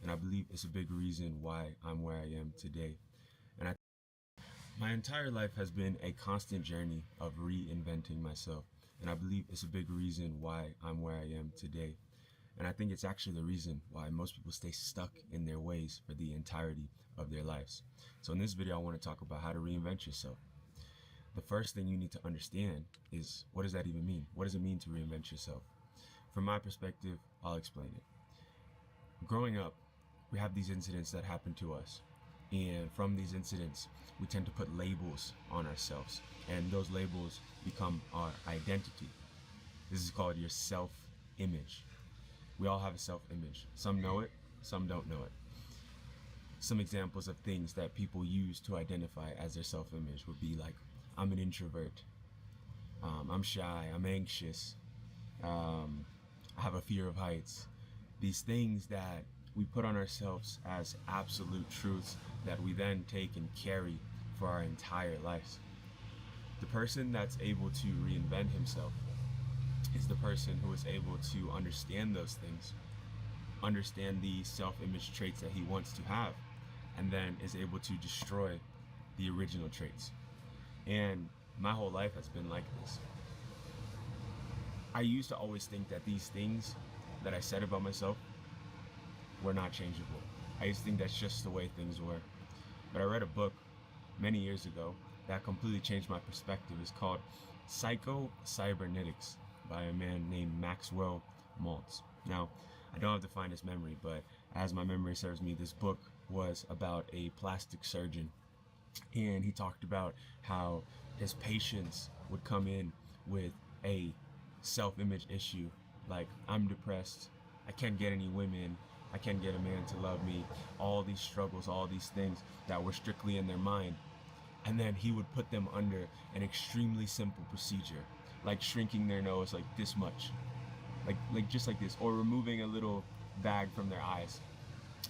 and I believe it's a big reason why I'm where I am today. And my entire life has been a constant journey of reinventing myself, and I believe it's a big reason why I'm where I am today. And I think it's actually the reason why most people stay stuck in their ways for the entirety of their lives. So in this video, I want to talk about how to reinvent yourself. The first thing you need to understand is, what does that even mean? What does it mean to reinvent yourself? From my perspective, I'll explain it. Growing up, we have these incidents that happen to us. And from these incidents, we tend to put labels on ourselves. And those labels become our identity. This is called your self-image. We all have a self-image. Some know it, some don't know it. Some examples of things that people use to identify as their self-image would be like, I'm an introvert, I'm shy, I'm anxious, I have a fear of heights. These things that we put on ourselves as absolute truths that we then take and carry for our entire lives. The person that's able to reinvent himself is the person who is able to understand those things, understand the self-image traits that he wants to have, and then is able to destroy the original traits. And my whole life has been like this. I used to always think that these things that I said about myself were not changeable. I used to think that's just the way things were. But I read a book many years ago that completely changed my perspective. It's called Psycho-Cybernetics by a man named Maxwell Maltz. Now, I don't have to find his memory, but as my memory serves me, this book was about a plastic surgeon. And he talked about how his patients would come in with a self-image issue, like, I'm depressed, I can't get any women, I can't get a man to love me, all these struggles, all these things that were strictly in their mind. And then he would put them under an extremely simple procedure, like shrinking their nose like this much, like just like this, or removing a little bag from their eyes.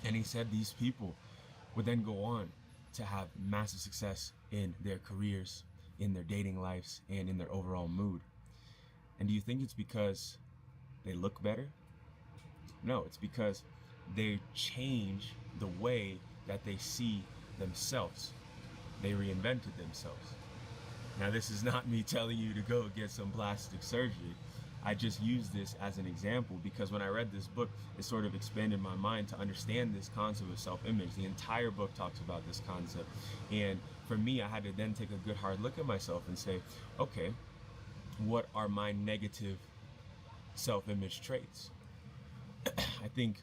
And he said these people would then go on to have massive success in their careers, in their dating lives, and in their overall mood. And do you think it's because they look better? No, it's because they change the way that they see themselves. They reinvented themselves. Now, this is not me telling you to go get some plastic surgery. I just use this as an example because when I read this book, it sort of expanded my mind to understand this concept of self-image. The entire book talks about this concept. And for me, I had to then take a good hard look at myself and say, okay, what are my negative self-image traits? I think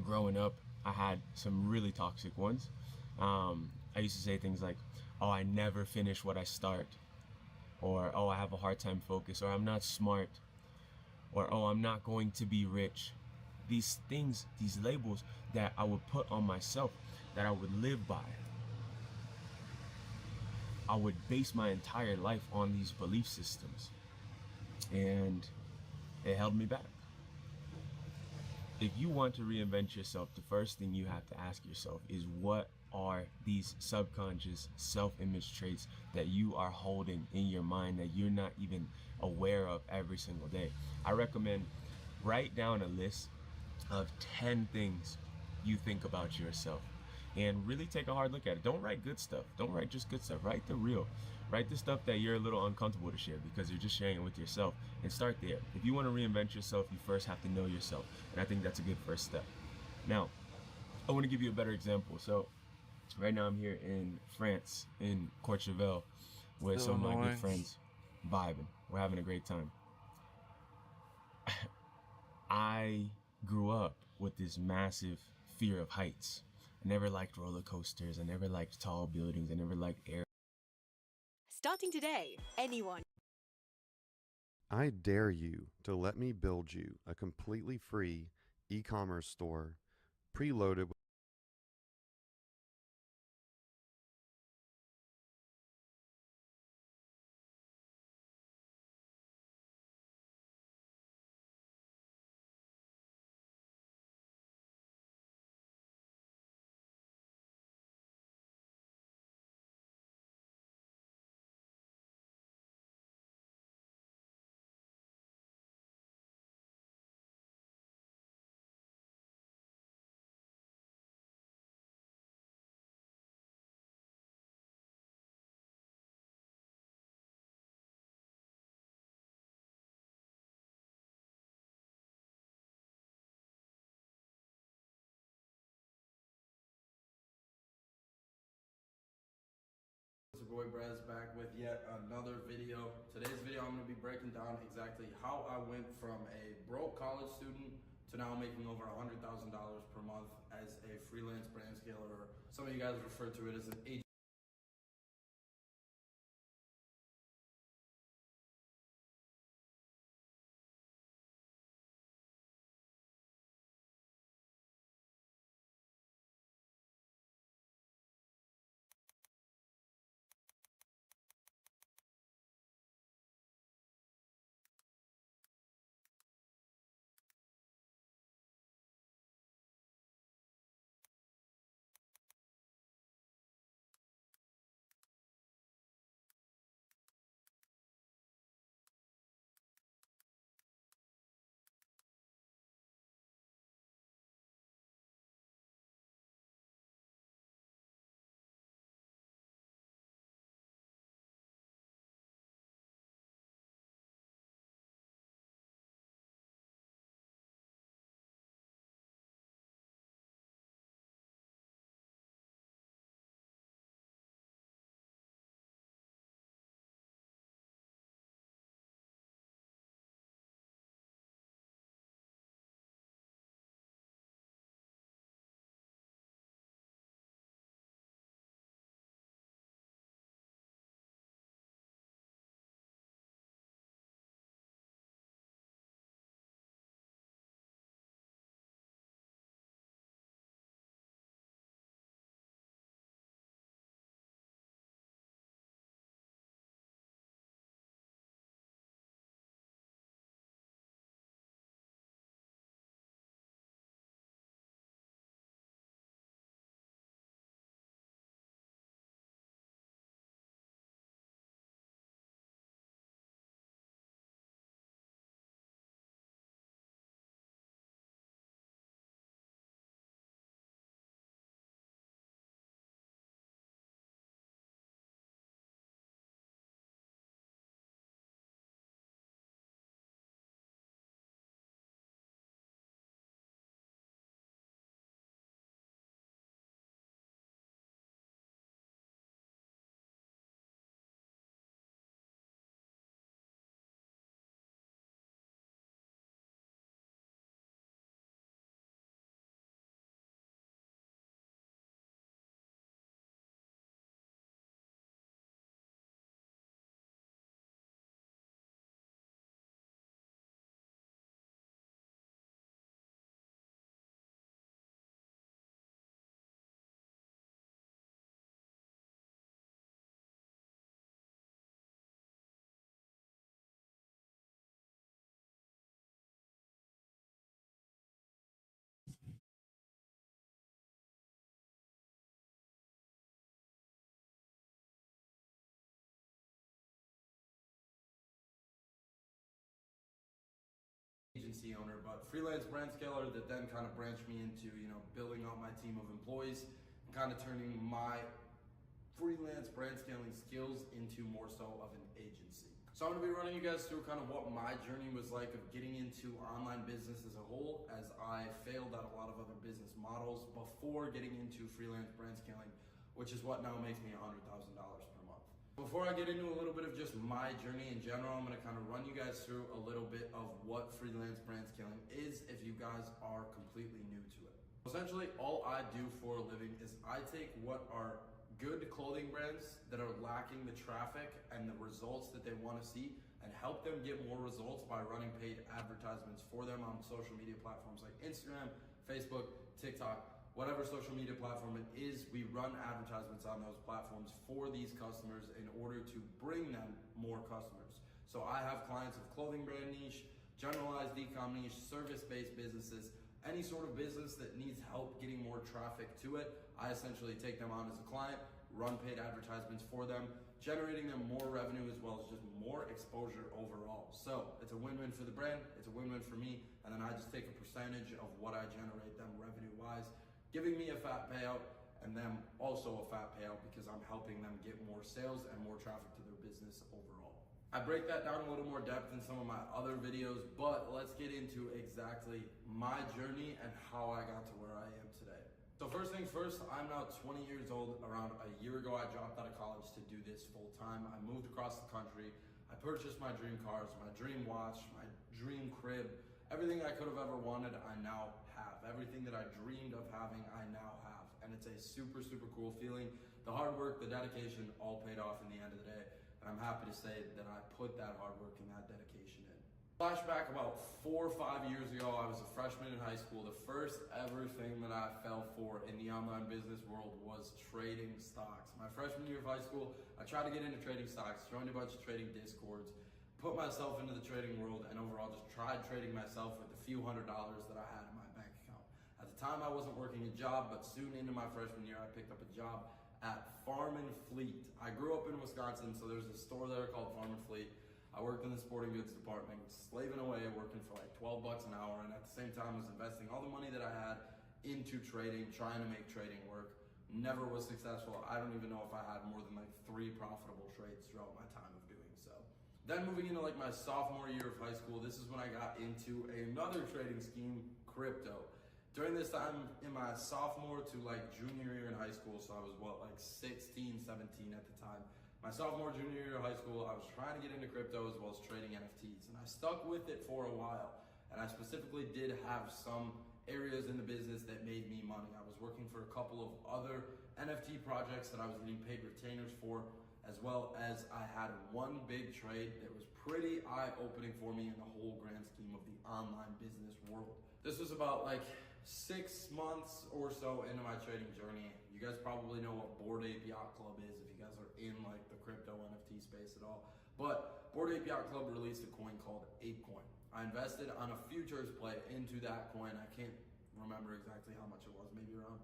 growing up, I had some really toxic ones. I used to say things like, oh, I never finish what I start, or oh, I have a hard time focus, or I'm not smart, or oh, I'm not going to be rich. These things, these labels that I would put on myself, that I would live by. I would base my entire life on these belief systems, and it held me back. If you want to reinvent yourself, the first thing you have to ask yourself is, what are these subconscious self-image traits that you are holding in your mind that you're not even aware of every single day? I recommend write down a list of 10 things you think about yourself and really take a hard look at it. Don't write good stuff. Don't write just good stuff. Write the real. Write the stuff that you're a little uncomfortable to share because you're just sharing it with yourself, and start there. If you want to reinvent yourself, you first have to know yourself, and I think that's a good first step. Now, I want to give you a better example. So right now I'm here in France, in Courchevel, with Still some of my good annoying. friends, vibing. We're having a great time. I grew up with this massive fear of heights. I never liked roller coasters. I never liked tall buildings. I never liked air. Starting today, anyone. I dare you to let me build you a completely free e-commerce store preloaded boy Brez back with yet another video. Today's video I'm going to be breaking down exactly how I went from a broke college student to now making over $100,000 per month as a freelance brand scaler, or some of you guys refer to it as an agent. Agency owner, but freelance brand scaler that then kind of branched me into, building out my team of employees and kind of turning my freelance brand scaling skills into more so of an agency. So I'm going to be running you guys through kind of what my journey was like of getting into online business as a whole, as I failed at a lot of other business models before getting into freelance brand scaling, which is what now makes me $100,000 per month. Before I get into a little bit of just my journey in general, I'm going to kind of run you guys through a little bit of what freelance brand scaling is if you guys are completely new to it. Essentially, all I do for a living is I take what are good clothing brands that are lacking the traffic and the results that they want to see and help them get more results by running paid advertisements for them on social media platforms like Instagram, Facebook, TikTok, whatever social media platform it is. We run advertisements on those platforms for these customers in order to bring them more customers. So I have clients of clothing brand niche, generalized e-com niche, service-based businesses, any sort of business that needs help getting more traffic to it. I essentially take them on as a client, run paid advertisements for them, generating them more revenue as well as just more exposure overall. So it's a win-win for the brand, it's a win-win for me, and then I just take a percentage of what I generate them revenue-wise, giving me a fat payout and them also a fat payout because I'm helping them get more sales and more traffic to their business overall. I break that down a little more depth in some of my other videos, but let's get into exactly my journey and how I got to where I am today. So first things first, I'm now 20 years old. Around a year ago, I dropped out of college to do this full time. I moved across the country. I purchased my dream cars, my dream watch, my dream crib. Everything I could have ever wanted, I now have. Everything that I dreamed of having, I now have. And it's a super, super cool feeling. The hard work, the dedication, all paid off in the end of the day. And I'm happy to say that I put that hard work and that dedication in. Flashback about 4 or 5 years ago, I was a freshman in high school. The first ever thing that I fell for in the online business world was trading stocks. My freshman year of high school, I tried to get into trading stocks, joined a bunch of trading discords, put myself into the trading world, and overall just tried trading myself with the few $100s that I had in my bank account. At the time, I wasn't working a job, but soon into my freshman year, I picked up a job at Farm and Fleet. I grew up in Wisconsin, so there's a store there called Farm and Fleet. I worked in the sporting goods department, slaving away, working for like 12 bucks an hour, and at the same time was investing all the money that I had into trading, trying to make trading work. Never was successful. I don't even know if I had more than like 3 profitable trades throughout my time of doing so. Then moving into like my sophomore year of high school, this is when I got into another trading scheme, crypto. During this time in my sophomore to like junior year in high school, so I was like 16, 17 at the time. My sophomore, junior year of high school, I was trying to get into crypto as well as trading NFTs, and I stuck with it for a while. And I specifically did have some areas in the business that made me money. I was working for a couple of other NFT projects that I was getting paid retainers for, as well as I had one big trade that was pretty eye-opening for me in the whole grand scheme of the online business world. This was about like 6 months or so into my trading journey. You guys probably know what Bored Ape Yacht Club is if you guys are in like the crypto NFT space at all. But Bored Ape Yacht Club released a coin called ApeCoin. I invested on a futures play into that coin. I can't remember exactly how much it was, maybe around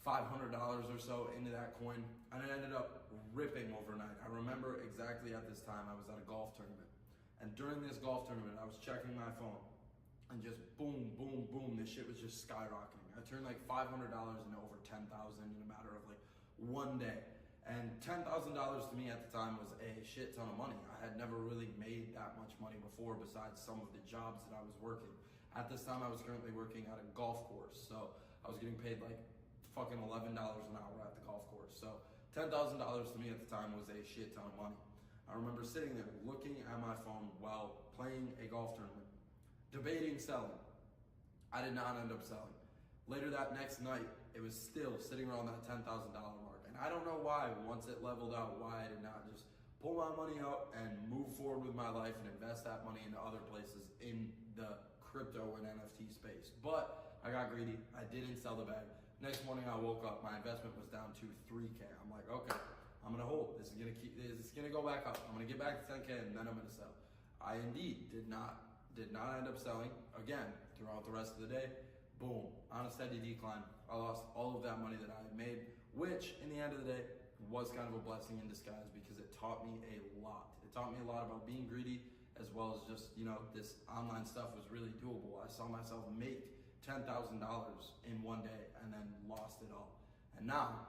$500 or so into that coin. And it ended up ripping overnight. I remember exactly at this time, I was at a golf tournament. And during this golf tournament, I was checking my phone. And just boom, boom, boom, this shit was just skyrocketing. I turned like $500 into over $10,000 in a matter of like one day. And $10,000 to me at the time was a shit ton of money. I had never really made that much money before besides some of the jobs that I was working. At this time, I was currently working at a golf course. So I was getting paid like fucking $11 an hour at the golf course. So $10,000 to me at the time was a shit ton of money. I remember sitting there looking at my phone while playing a golf tournament, debating selling. I did not end up selling. Later that next night, it was still sitting around that $10,000 mark. And I don't know why, once it leveled out, why I did not just pull my money out and move forward with my life and invest that money into other places in the crypto and NFT space. But I got greedy. I didn't sell the bag. Next morning I woke up, my investment was down to 3K. I'm like, okay, I'm gonna hold. This is gonna go back up. I'm gonna get back to 10K and then I'm gonna sell. I indeed did not end up selling. Again, throughout the rest of the day, boom, on a steady decline. I lost all of that money that I had made, which in the end of the day was kind of a blessing in disguise because it taught me a lot. It taught me a lot about being greedy as well as just, this online stuff was really doable. I saw myself make $10,000 in one day and then lost it all. And now,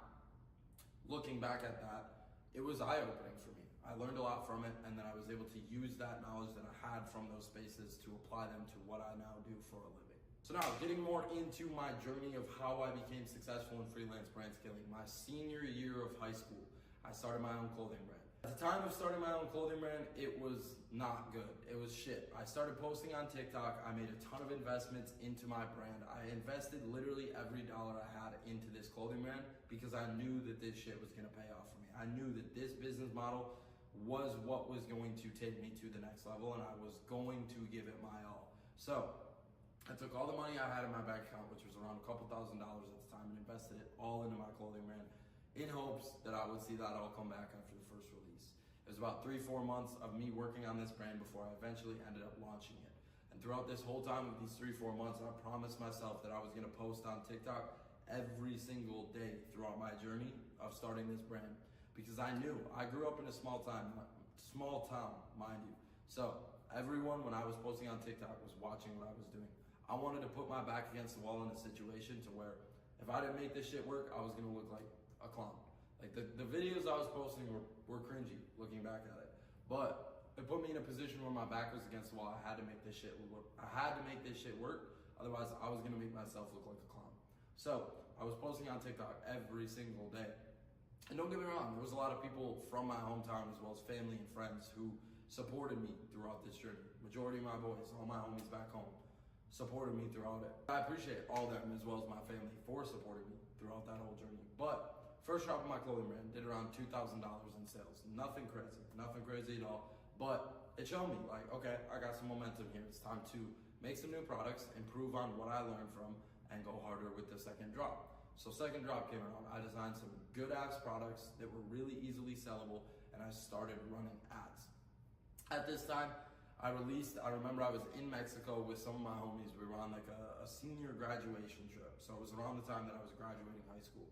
looking back at that, it was eye-opening for me. I learned a lot from it, and then I was able to use that knowledge that I had from those spaces to apply them to what I now do for a living. So now, getting more into my journey of how I became successful in freelance brand scaling. My senior year of high school, I started my own clothing brand. At the time of starting my own clothing brand, it was not good. It was shit. I started posting on TikTok. I made a ton of investments into my brand. I invested literally every dollar I had into this clothing brand because I knew that this shit was gonna pay off for me. I knew that this business model was what was going to take me to the next level, and I was going to give it my all. So I took all the money I had in my bank account, which was around a couple $1,000s at the time, and invested it all into my clothing brand in hopes that I would see that all come back after the first release. It was about 3-4 months of me working on this brand before I eventually ended up launching it. And throughout this whole time of these 3-4 months, I promised myself that I was gonna post on TikTok every single day throughout my journey of starting this brand. Because I knew, I grew up in a small town, mind you. So everyone, when I was posting on TikTok, was watching what I was doing. I wanted to put my back against the wall in a situation to where if I didn't make this shit work, I was gonna look like a clown. Like the videos I was posting were cringy looking back at it. But it put me in a position where my back was against the wall. I had to make this shit work. Otherwise I was gonna make myself look like a clown. So I was posting on TikTok every single day. And don't get me wrong, there was a lot of people from my hometown as well as family and friends who supported me throughout this journey. Majority of my boys, all my homies back home, supported me throughout it. I appreciate all them as well as my family for supporting me throughout that whole journey. But first drop of my clothing brand did around $2,000 in sales. Nothing crazy at all. But it showed me like, okay, I got some momentum here. It's time to make some new products, improve on what I learned from, and go harder with the second drop. So second drop came around. I designed some good ass products that were really easily sellable, and I started running ads. At this time, I remember I was in Mexico with some of my homies. We were on like a senior graduation trip. So it was around the time that I was graduating high school.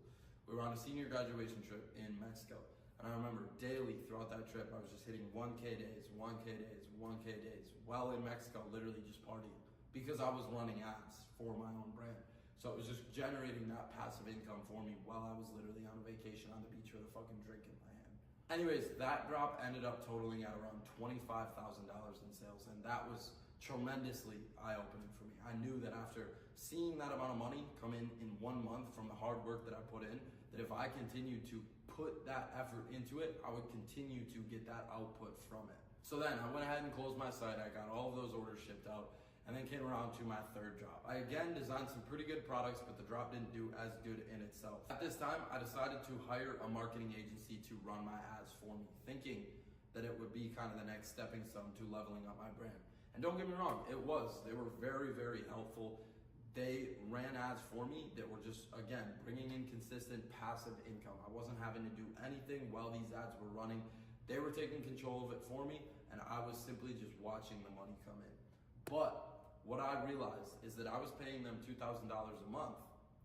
We were on a senior graduation trip in Mexico. And I remember daily throughout that trip, I was just hitting 1K days, 1K days, 1K days, while in Mexico, literally just partying, because I was running ads for my own brand. So it was just generating that passive income for me while I was literally on a vacation on the beach with a fucking drink in my hand. Anyways, that drop ended up totaling at around $25,000 in sales, and that was tremendously eye-opening for me. I knew that after seeing that amount of money come in 1 month from the hard work that I put in, that if I continued to put that effort into it, I would continue to get that output from it. So then I went ahead and closed my site. I got all of those orders shipped out, and then came around to my third drop. I again designed some pretty good products, but the drop didn't do as good in itself. At this time, I decided to hire a marketing agency to run my ads for me, thinking that it would be kind of the next stepping stone to leveling up my brand. And don't get me wrong, it was. They were very, very helpful. They ran ads for me that were just, again, bringing in consistent passive income. I wasn't having to do anything while these ads were running. They were taking control of it for me, and I was simply just watching the money come in. But what I realized is that I was paying them $2,000 a month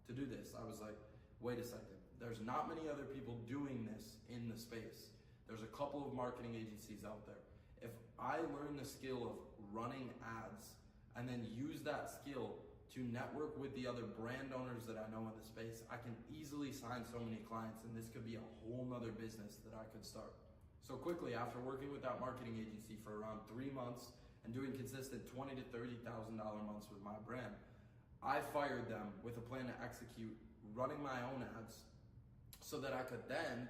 to do this. I was like, wait a second. There's not many other people doing this in the space. There's a couple of marketing agencies out there. If I learn the skill of running ads and then use that skill to network with the other brand owners that I know in the space, I can easily sign so many clients, and this could be a whole nother business that I could start. So quickly, after working with that marketing agency for around 3 months, and doing consistent $20,000 to $30,000 months with my brand, I fired them with a plan to execute running my own ads so that I could then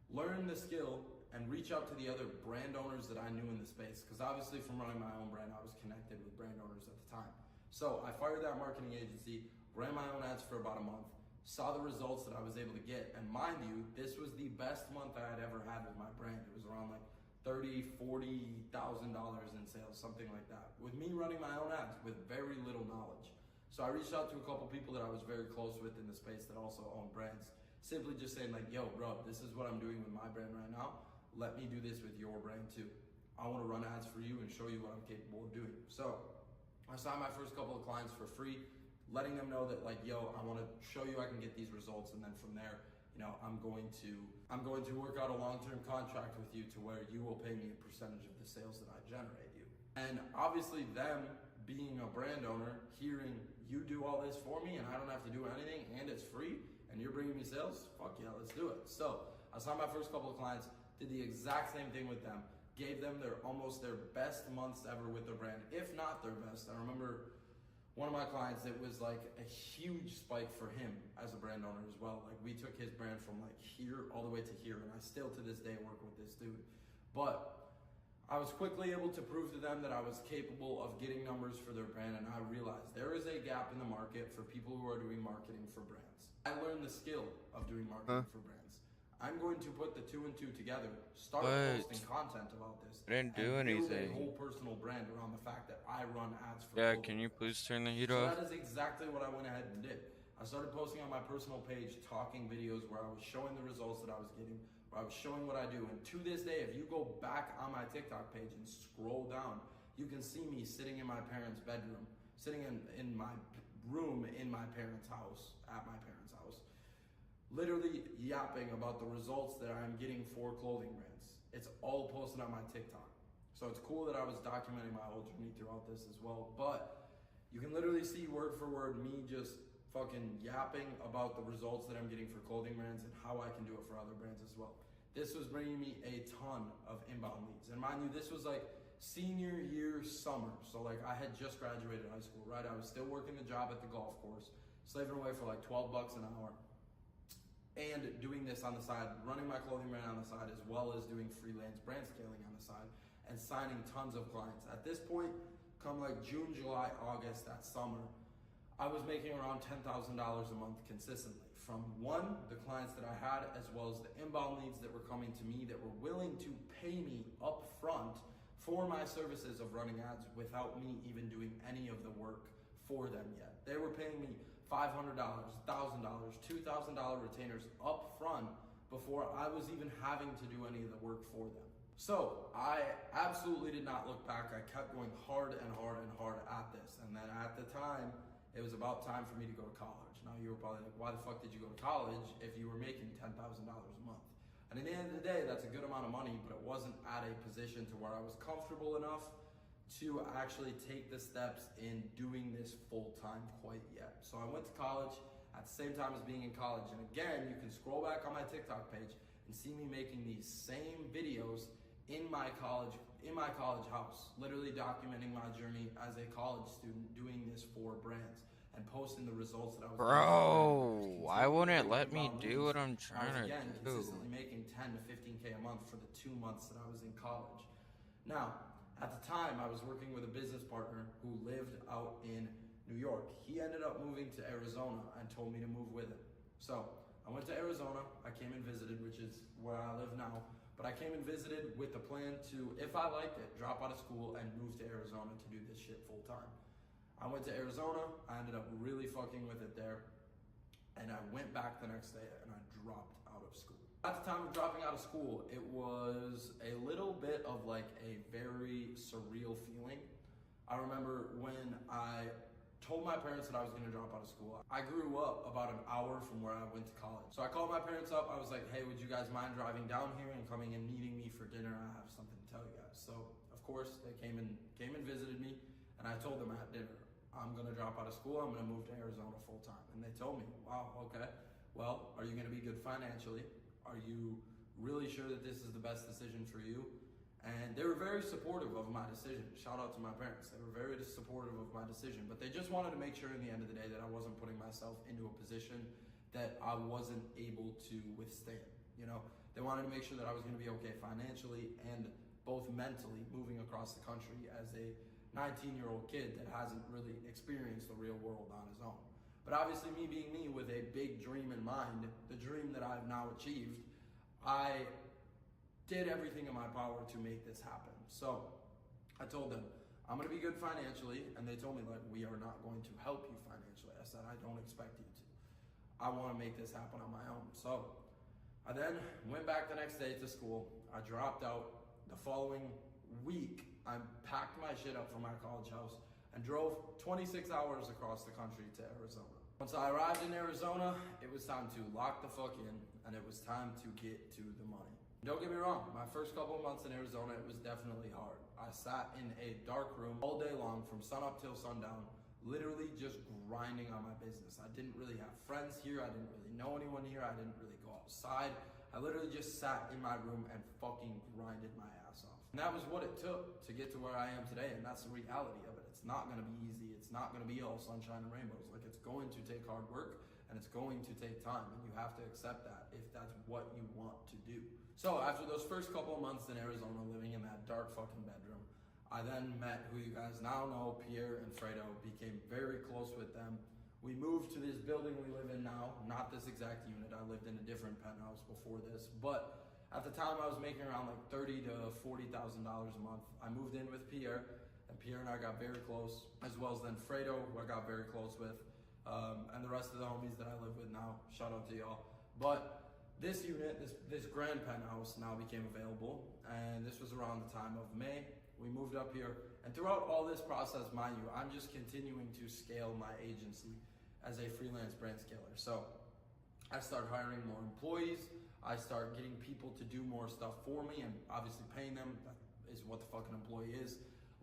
learn the skill and reach out to the other brand owners that I knew in the space. Because obviously from running my own brand, I was connected with brand owners at the time. So I fired that marketing agency, ran my own ads for about a month, saw the results that I was able to get. And mind you, this was the best month I had ever had with my brand. It was around like $30,000, $40,000 in sales, something like that, with me running my own ads with very little knowledge. So I reached out to a couple people that I was very close with in the space that also own brands, simply just saying like, yo, bro, this is what I'm doing with my brand right now. Let me do this with your brand too. I want to run ads for you and show you what I'm capable of doing. So I signed my first couple of clients for free, letting them know that like, yo, I want to show you I can get these results, and then from there, you know, I'm going to work out a long-term contract with you to where you will pay me a percentage of the sales that I generate you. And obviously them being a brand owner, hearing you do all this for me and I don't have to do anything and it's free and you're bringing me sales, fuck yeah, let's do it. So I signed my first couple of clients, did the exact same thing with them, gave them almost their best months ever with their brand, if not their best. I remember one of my clients, it was like a huge spike for him as a brand owner as well. Like we took his brand from like here all the way to here, and I still to this day work with this dude. But I was quickly able to prove to them that I was capable of getting numbers for their brand, and I realized there is a gap in the market for people who are doing marketing for brands. I learned the skill of doing marketing for brands. I'm going to put the 2 and 2 together, start posting content about this, I didn't do and build anything. a whole personal brand around the fact that I run ads for Yeah, clothing. can you please turn the heat So off? that is exactly what I went ahead and did. I started posting on my personal page, talking videos where I was showing the results that I was getting, where I was showing what I do. And to this day, if you go back on my TikTok page and scroll down, you can see me sitting in my parents' bedroom, sitting in my room in my parents' house, at my parents' house, literally yapping about the results that I'm getting for clothing brands. It's all posted on my TikTok. So it's cool that I was documenting my whole journey throughout this as well. But you can literally see word for word me just fucking yapping about the results that I'm getting for clothing brands and how I can do it for other brands as well. This was bringing me a ton of inbound leads. And mind you, this was like senior year summer. So like I had just graduated high school, right? I was still working the job at the golf course, slaving away for like 12 bucks an hour, and doing this on the side, running my clothing brand on the side, as well as doing freelance brand scaling on the side, and signing tons of clients. At this point, come like June, July, August, that summer, I was making around $10,000 a month consistently from one, the clients that I had, as well as the inbound leads that were coming to me that were willing to pay me up front for my services of running ads without me even doing any of the work for them yet. They were paying me $500, $1,000, $2,000 retainers up front before I was even having to do any of the work for them. So I absolutely did not look back. I kept going hard and hard and hard at this. And then at the time, it was about time for me to go to college. Now you were probably like, why the fuck did you go to college if you were making $10,000 a month? And at the end of the day, that's a good amount of money, but it wasn't at a position to where I was comfortable enough to actually take the steps in doing this full time quite yet. So I went to college at the same time as being in college. And again, you can scroll back on my TikTok page and see me making these same videos in my college house, literally documenting my journey as a college student doing this for brands and posting the results that I was Bro, why wouldn't it let me do what I'm I trying was to again do? consistently making 10 to 15K a month for the 2 months that I was in college. Now, at the time, I was working with a business partner who lived out in New York. He ended up moving to Arizona and told me to move with him. So I went to Arizona. I came and visited, which is where I live now. But I came and visited with the plan to, if I liked it, drop out of school and move to Arizona to do this shit full time. I went to Arizona. I ended up really fucking with it there. And I went back the next day and I dropped out of school. At the time of dropping out of school, it was a little bit of like a very surreal feeling. I remember when I told my parents that I was gonna drop out of school. I grew up about an hour from where I went to college. So I called my parents up. I was like, hey, would you guys mind driving down here and coming and meeting me for dinner? I have something to tell you guys. So of course they came and visited me, and I told them at dinner, I'm gonna drop out of school. I'm gonna move to Arizona full time. And they told me, wow, okay. Well, are you gonna be good financially? Are you really sure that this is the best decision for you? And they were very supportive of my decision. Shout out to my parents. They were very supportive of my decision, but they just wanted to make sure in the end of the day that I wasn't putting myself into a position that I wasn't able to withstand. You know, they wanted to make sure that I was gonna be okay financially and both mentally moving across the country as a 19-year-old kid that hasn't really experienced the real world on his own. But obviously me being me with a big dream in mind, the dream that I've now achieved, I did everything in my power to make this happen. So I told them, I'm gonna be good financially, and they told me like, we are not going to help you financially. I said, I don't expect you to. I wanna make this happen on my own. So I then went back the next day to school. I dropped out. The following week, I packed my shit up from my college house and drove 26 hours across the country to Arizona. Once I arrived in Arizona, it was time to lock the fuck in, and it was time to get to the money. Don't get me wrong, my first couple of months in Arizona, it was definitely hard. I sat in a dark room all day long from sunup till sundown, literally just grinding on my business. I didn't really have friends here. I didn't really know anyone here. I didn't really go outside. I literally just sat in my room and fucking grinded my ass off. And that was what it took to get to where I am today, and that's the reality of it. It's not gonna be easy. It's not gonna be all sunshine and rainbows. Like, it's going to take hard work, and it's going to take time, and you have to accept that if that's what you want to do. So after those first couple of months in Arizona, living in that dark fucking bedroom, I then met who you guys now know, Pierre and Fredo, became very close with them. We moved to this building we live in now, not this exact unit. I lived in a different penthouse before this, but at the time I was making around like $30,000 to $40,000 a month. I moved in with Pierre, and Pierre and I got very close, as well as then Fredo, who I got very close with, and the rest of the homies that I live with now. Shout out to y'all. But this unit, this grand penthouse now became available, and this was around the time of May. We moved up here, and throughout all this process, mind you, I'm just continuing to scale my agency as a freelance brand scaler. So I start hiring more employees. I start getting people to do more stuff for me, and obviously paying them. That is what the fucking employee is.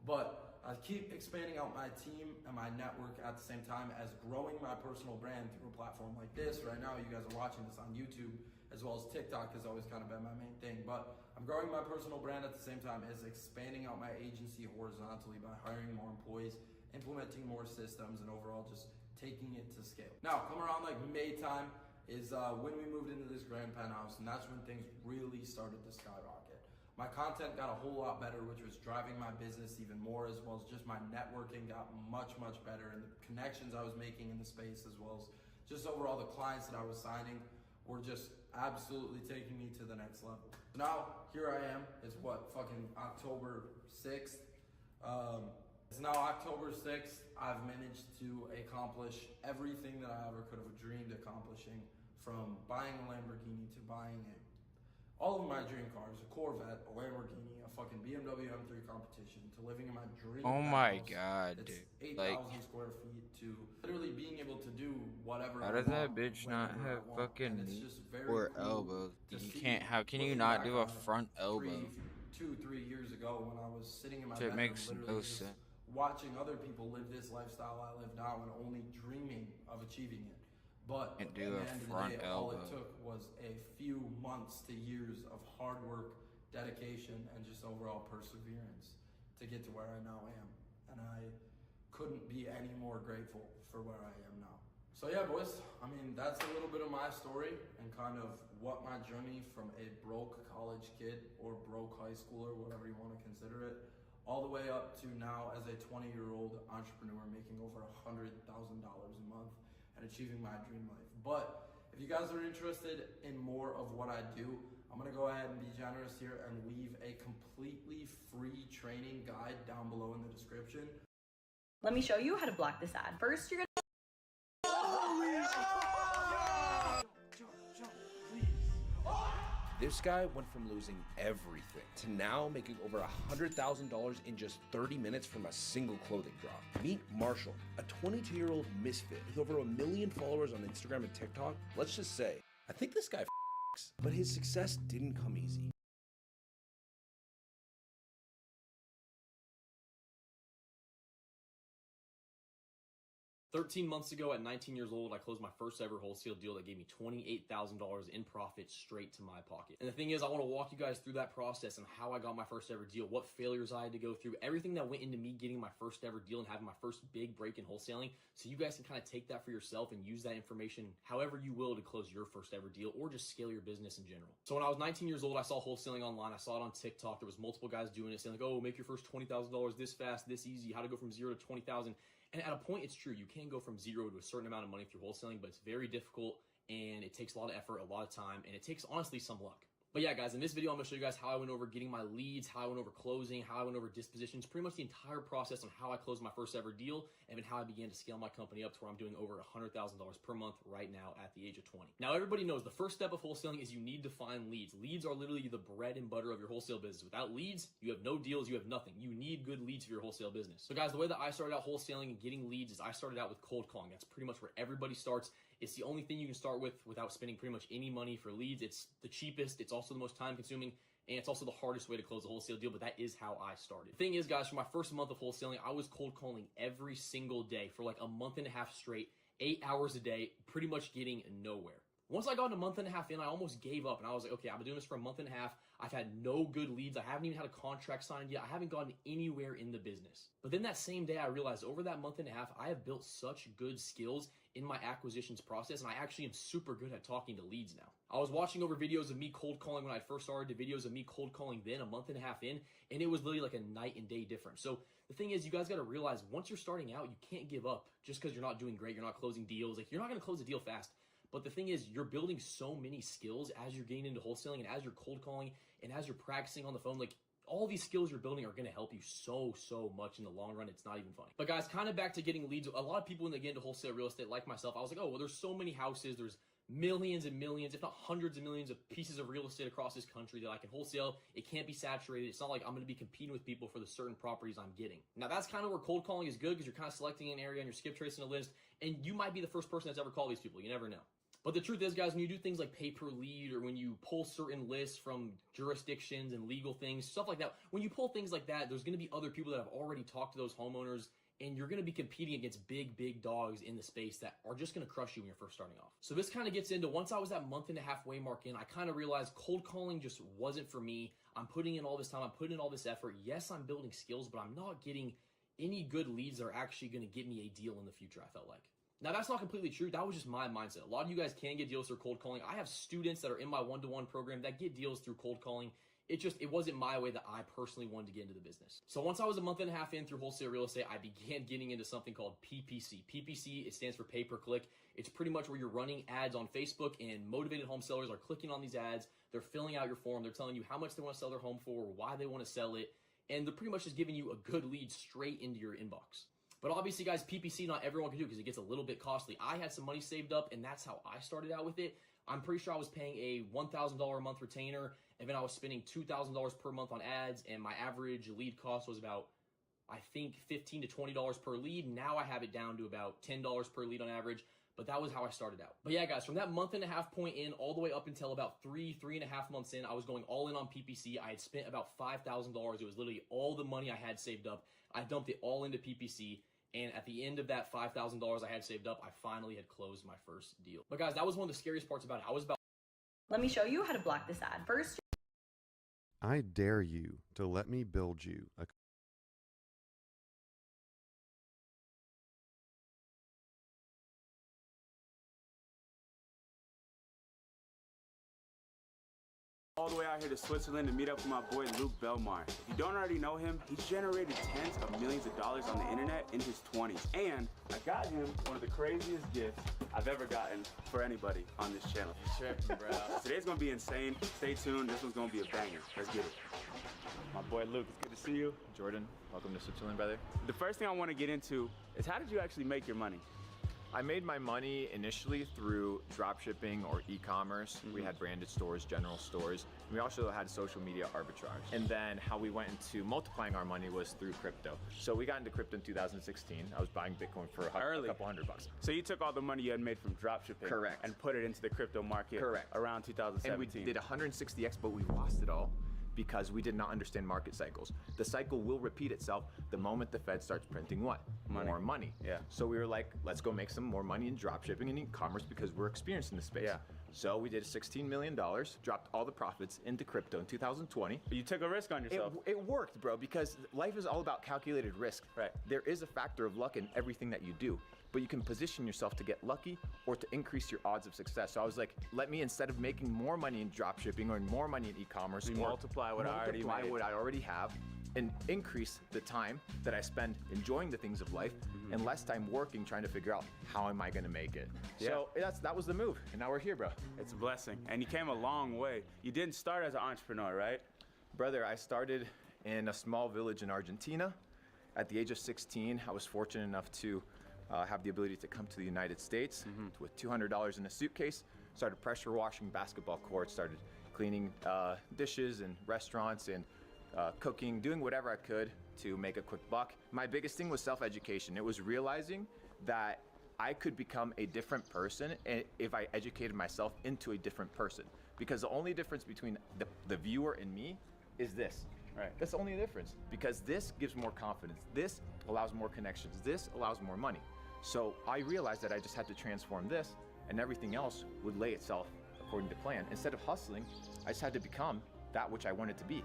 But I keep expanding out my team and my network at the same time as growing my personal brand through a platform like this. Right now, you guys are watching this on YouTube, as well as TikTok has always kind of been my main thing. But I'm growing my personal brand at the same time as expanding out my agency horizontally by hiring more employees, implementing more systems, and overall just taking it to scale. Now, come around like May time is when we moved into this grand penthouse, and that's when things really started to skyrocket. My content got a whole lot better, which was driving my business even more, as well as just my networking got much, much better, and the connections I was making in the space, as well as just overall the clients that I was signing were just absolutely taking me to the next level. Now, here I am. It's what, fucking October 6th? It's now October 6th. I've managed to accomplish everything that I ever could have dreamed accomplishing, from buying a Lamborghini to buying all of my dream cars, a Corvette, a Lamborghini, a fucking BMW M3 competition, to living in my dream Oh my house. god, It's dude. 8,000 Like, square feet, to literally being able to do whatever how I does that want, bitch not whenever I have want. fucking And it's knees just very or cool elbows? to You see, can't, how can you looking not back do a on it front elbow? 3 years ago, when I was sitting in my Shit bedroom, makes literally no just sense. watching other people live this lifestyle I live now, and only dreaming of achieving it. But Can't at do the a end of the front day, all it elbow. took was a few months to years of hard work, dedication, and just overall perseverance to get to where I now am. And I couldn't be any more grateful for where I am now. So yeah, boys, I mean, that's a little bit of my story and kind of what my journey from a broke college kid or broke high schooler, whatever you want to consider it, all the way up to now as a 20-year-old entrepreneur making over $100,000 a month and achieving my dream life. But if you guys are interested in more of what I do, I'm gonna go ahead and be generous here and leave a completely free training guide down below in the description. Let me show you how to block this ad. First, you're gonna This guy went from losing everything to now making over $100,000 in just 30 minutes from a single clothing drop. Meet Marshall, a 22-year-old misfit with over 1 million followers on Instagram and TikTok. Let's just say, I think this guy f***s, but his success didn't come easy. 13 months ago, at 19 years old, I closed my first ever wholesale deal that gave me $28,000 in profit straight to my pocket. And the thing is, I want to walk you guys through that process and how I got my first ever deal, what failures I had to go through, everything that went into me getting my first ever deal and having my first big break in wholesaling, so you guys can kind of take that for yourself and use that information however you will to close your first ever deal or just scale your business in general. So when I was 19 years old, I saw wholesaling online. I saw it on TikTok. There was multiple guys doing it, saying like, oh, make your first $20,000 this fast, this easy, how to go from 0 to 20,000. And at a point, it's true. You can go from 0 to a certain amount of money through wholesaling, but it's very difficult, and it takes a lot of effort, a lot of time, and it takes, honestly, some luck. But yeah, guys, in this video, I'm going to show you guys how I went over getting my leads, how I went over closing, how I went over dispositions, pretty much the entire process on how I closed my first ever deal, and then how I began to scale my company up to where I'm doing over $100,000 per month right now at the age of 20. Now, everybody knows the first step of wholesaling is you need to find leads. Leads are literally the bread and butter of your wholesale business. Without leads, you have no deals, you have nothing. You need good leads for your wholesale business. So guys, the way that I started out wholesaling and getting leads is I started out with cold calling. That's pretty much where everybody starts. It's the only thing you can start with without spending pretty much any money for leads. It's the cheapest, it's also the most time consuming, and it's also the hardest way to close a wholesale deal, but that is how I started. The thing is, guys, for my first month of wholesaling, I was cold calling every single day for like a month and a half straight, 8 hours a day, pretty much getting nowhere. Once I got a month and a half in, I almost gave up, and I was like, okay, I've been doing this for a month and a half. I've had no good leads. I haven't even had a contract signed yet. I haven't gotten anywhere in the business. But then that same day, I realized over that month and a half, I have built such good skills in my acquisitions process, and I actually am super good at talking to leads now. I was watching over videos of me cold calling when I first started to videos of me cold calling then a month and a half in, and it was literally like a night and day difference. So the thing is, you guys got to realize once you're starting out, you can't give up just because you're not doing great, you're not closing deals. Like, you're not going to close a deal fast. But the thing is, you're building so many skills as you're getting into wholesaling and as you're cold calling and as you're practicing on the phone. Like, all these skills you're building are going to help you so much in the long run. It's not even funny. But guys, kind of back to getting leads. A lot of people, when they get into wholesale real estate, like myself, I was like, oh, well, there's so many houses. There's millions and millions, if not hundreds of millions of pieces of real estate across this country that I can wholesale. It can't be saturated. It's not like I'm going to be competing with people for the certain properties I'm getting. Now, that's kind of where cold calling is good, because you're kind of selecting an area and you're skip tracing a list, and you might be the first person that's ever called these people. You never know. But the truth is, guys, when you do things like pay per lead, or when you pull certain lists from jurisdictions and legal things, stuff like that, when you pull things like that, there's going to be other people that have already talked to those homeowners, and you're going to be competing against big dogs in the space that are just going to crush you when you're first starting off. So this kind of gets into, once I was that month and a half way mark in, I kind of realized cold calling just wasn't for me. I'm putting in all this time, I'm putting in all this effort. Yes, I'm building skills, but I'm not getting any good leads that are actually going to get me a deal in the future, I felt like. Now, that's not completely true. That was just my mindset. A lot of you guys can get deals through cold calling. I have students that are in my one-to-one program that get deals through cold calling. It wasn't my way that I personally wanted to get into the business. So once I was a month and a half in through wholesale real estate, I began getting into something called PPC. PPC, it stands for pay per click. It's pretty much where you're running ads on Facebook and motivated home sellers are clicking on these ads. They're filling out your form. They're telling you how much they want to sell their home for, why they want to sell it. And they're pretty much just giving you a good lead straight into your inbox. But obviously, guys, PPC, not everyone can do because it gets a little bit costly. I had some money saved up, and that's how I started out with it. I'm pretty sure I was paying a $1,000 a month retainer, and then I was spending $2,000 per month on ads, and my average lead cost was about, I think, $15 to $20 per lead. Now I have it down to about $10 per lead on average, but that was how I started out. But yeah, guys, from that month and a half point in all the way up until about three and a half months in, I was going all in on PPC. I had spent about $5,000. It was literally all the money I had saved up. I dumped it all into PPC. And at the end of that $5,000 I had saved up, I finally had closed my first deal. But guys, that was one of the scariest parts about it. Let me show you how to block this ad. First, I dare you to let me build you a all the way out here to Switzerland to meet up with my boy Luke Belmar. If you don't already know him, he's generated tens of millions of dollars on the internet in his 20s. And I got him one of the craziest gifts I've ever gotten for anybody on this channel. You're tripping, bro. Today's gonna be insane. Stay tuned, this one's gonna be a banger. Let's get it. My boy Luke, it's good to see you. Jordan, welcome to Switzerland, brother. The first thing I wanna get into is how did you actually make your money? I made my money initially through drop shipping or e-commerce. We had branded stores, general stores. And we also had social media arbitrage. And then how we went into multiplying our money was through crypto. So we got into crypto in 2016. I was buying Bitcoin for a couple $100. So you took all the money you had made from drop shipping. Correct. And put it into the crypto market. Correct. Around 2017. And we did 160x, but we lost it all because we did not understand market cycles. The cycle will repeat itself the moment the Fed starts printing what? More money. Yeah. So we were like, let's go make some more money in drop shipping and e-commerce because we're experienced in this space. Yeah. So we did $16 million, dropped all the profits into crypto in 2020. You took a risk on yourself. It worked, bro, because life is all about calculated risk. Right. There is a factor of luck in everything that you do, but you can position yourself to get lucky or to increase your odds of success. So I was like, let me, instead of making more money in drop shipping or more money in e-commerce, multiply what I already have and increase the time that I spend enjoying the things of life and less time working trying to figure out how am I gonna make it. Yeah. So that was the move, and now we're here, bro. It's a blessing, and you came a long way. You didn't start as an entrepreneur, right? Brother, I started in a small village in Argentina. At the age of 16, I was fortunate enough to have the ability to come to the United States with $200 in a suitcase, started pressure washing basketball courts, started cleaning dishes in restaurants and cooking, doing whatever I could to make a quick buck. My biggest thing was self-education. It was realizing that I could become a different person if I educated myself into a different person. Because the only difference between the viewer and me is this. Right. That's the only difference. Because this gives more confidence. This allows more connections. This allows more money. So I realized that I just had to transform this and everything else would lay itself according to plan. Instead of hustling, I just had to become that which I wanted to be.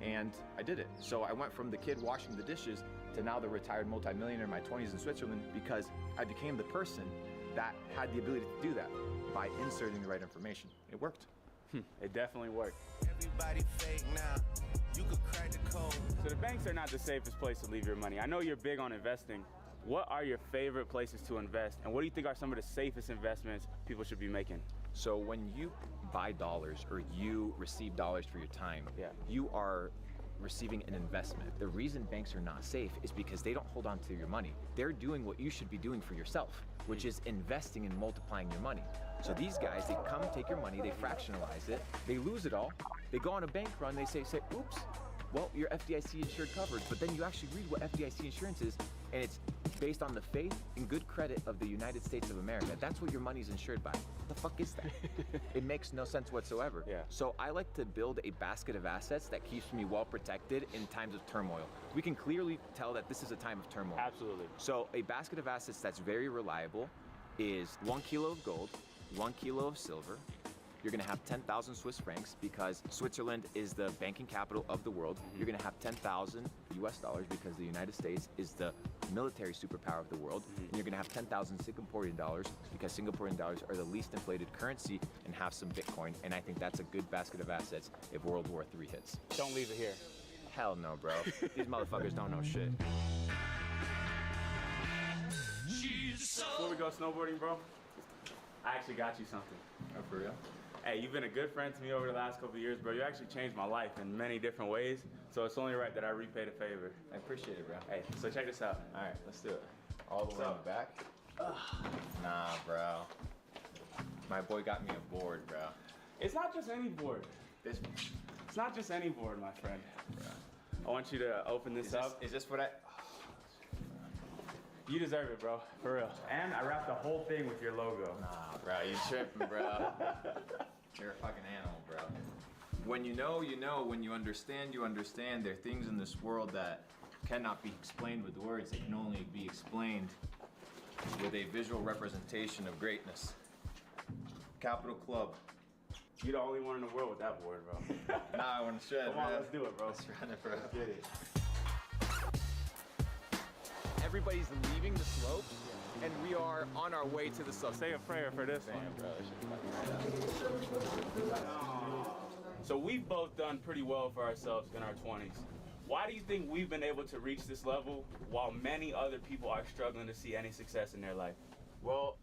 And I did it. So I went from the kid washing the dishes to now the retired multimillionaire in my 20s in Switzerland because I became the person that had the ability to do that by inserting the right information. It worked. It definitely worked. Everybody fake now. You could crack the code. So the banks are not the safest place to leave your money. I know you're big on investing. What are your favorite places to invest? And what do you think are some of the safest investments people should be making? So when you buy dollars or you receive dollars for your time, you are receiving an investment. The reason banks are not safe is because they don't hold on to your money. They're doing what you should be doing for yourself, which is investing and multiplying your money. So these guys, they come take your money, they fractionalize it, they lose it all, they go on a bank run, they say, oops, well, you're FDIC insured covered, but then you actually read what FDIC insurance is, and it's based on the faith and good credit of the United States of America. That's what your money's insured by. What the fuck is that? It makes no sense whatsoever. Yeah. So I like to build a basket of assets that keeps me well protected in times of turmoil. We can clearly tell that this is a time of turmoil. Absolutely. So a basket of assets that's very reliable is 1 kilo of gold, 1 kilo of silver. You're gonna have 10,000 Swiss francs because Switzerland is the banking capital of the world. You're gonna have 10,000 US dollars because the United States is the military superpower of the world, and you're gonna have 10,000 Singaporean dollars because Singaporean dollars are the least inflated currency, and have some Bitcoin. And I think that's a good basket of assets if World War III hits. Don't leave it here. Hell no, bro. These motherfuckers don't know shit. Before we go snowboarding, bro, I actually got you something. Oh, for real? Hey, you've been a good friend to me over the last couple of years, bro. You actually changed my life in many different ways, so it's only right that I repay the favor. I appreciate it, bro. Hey, so check this out. All right, let's do it. All the way in the back? Nah, bro. My boy got me a board, bro. It's not just any board. This It's not just any board, my friend. bro. I want you to open this up. Is this what I... You deserve it, bro. For real. And I wrapped the whole thing with your logo. Nah, bro, you tripping, bro. You're a fucking animal, bro. When you know, you know. When you understand, you understand. There are things in this world that cannot be explained with words. They can only be explained with a visual representation of greatness. Capital Club. You're the only one in the world with that board, bro. Nah, I want to shred, Come on, man. let's do it, bro. Let's run it, bro. Get it. Everybody's leaving the slopes, and we are on our way to the slopes. Say a prayer for this one. Damn, bro, this shit's fucking right up. So we've both done pretty well for ourselves in our 20s. Why do you think we've been able to reach this level while many other people are struggling to see any success in their life? Well,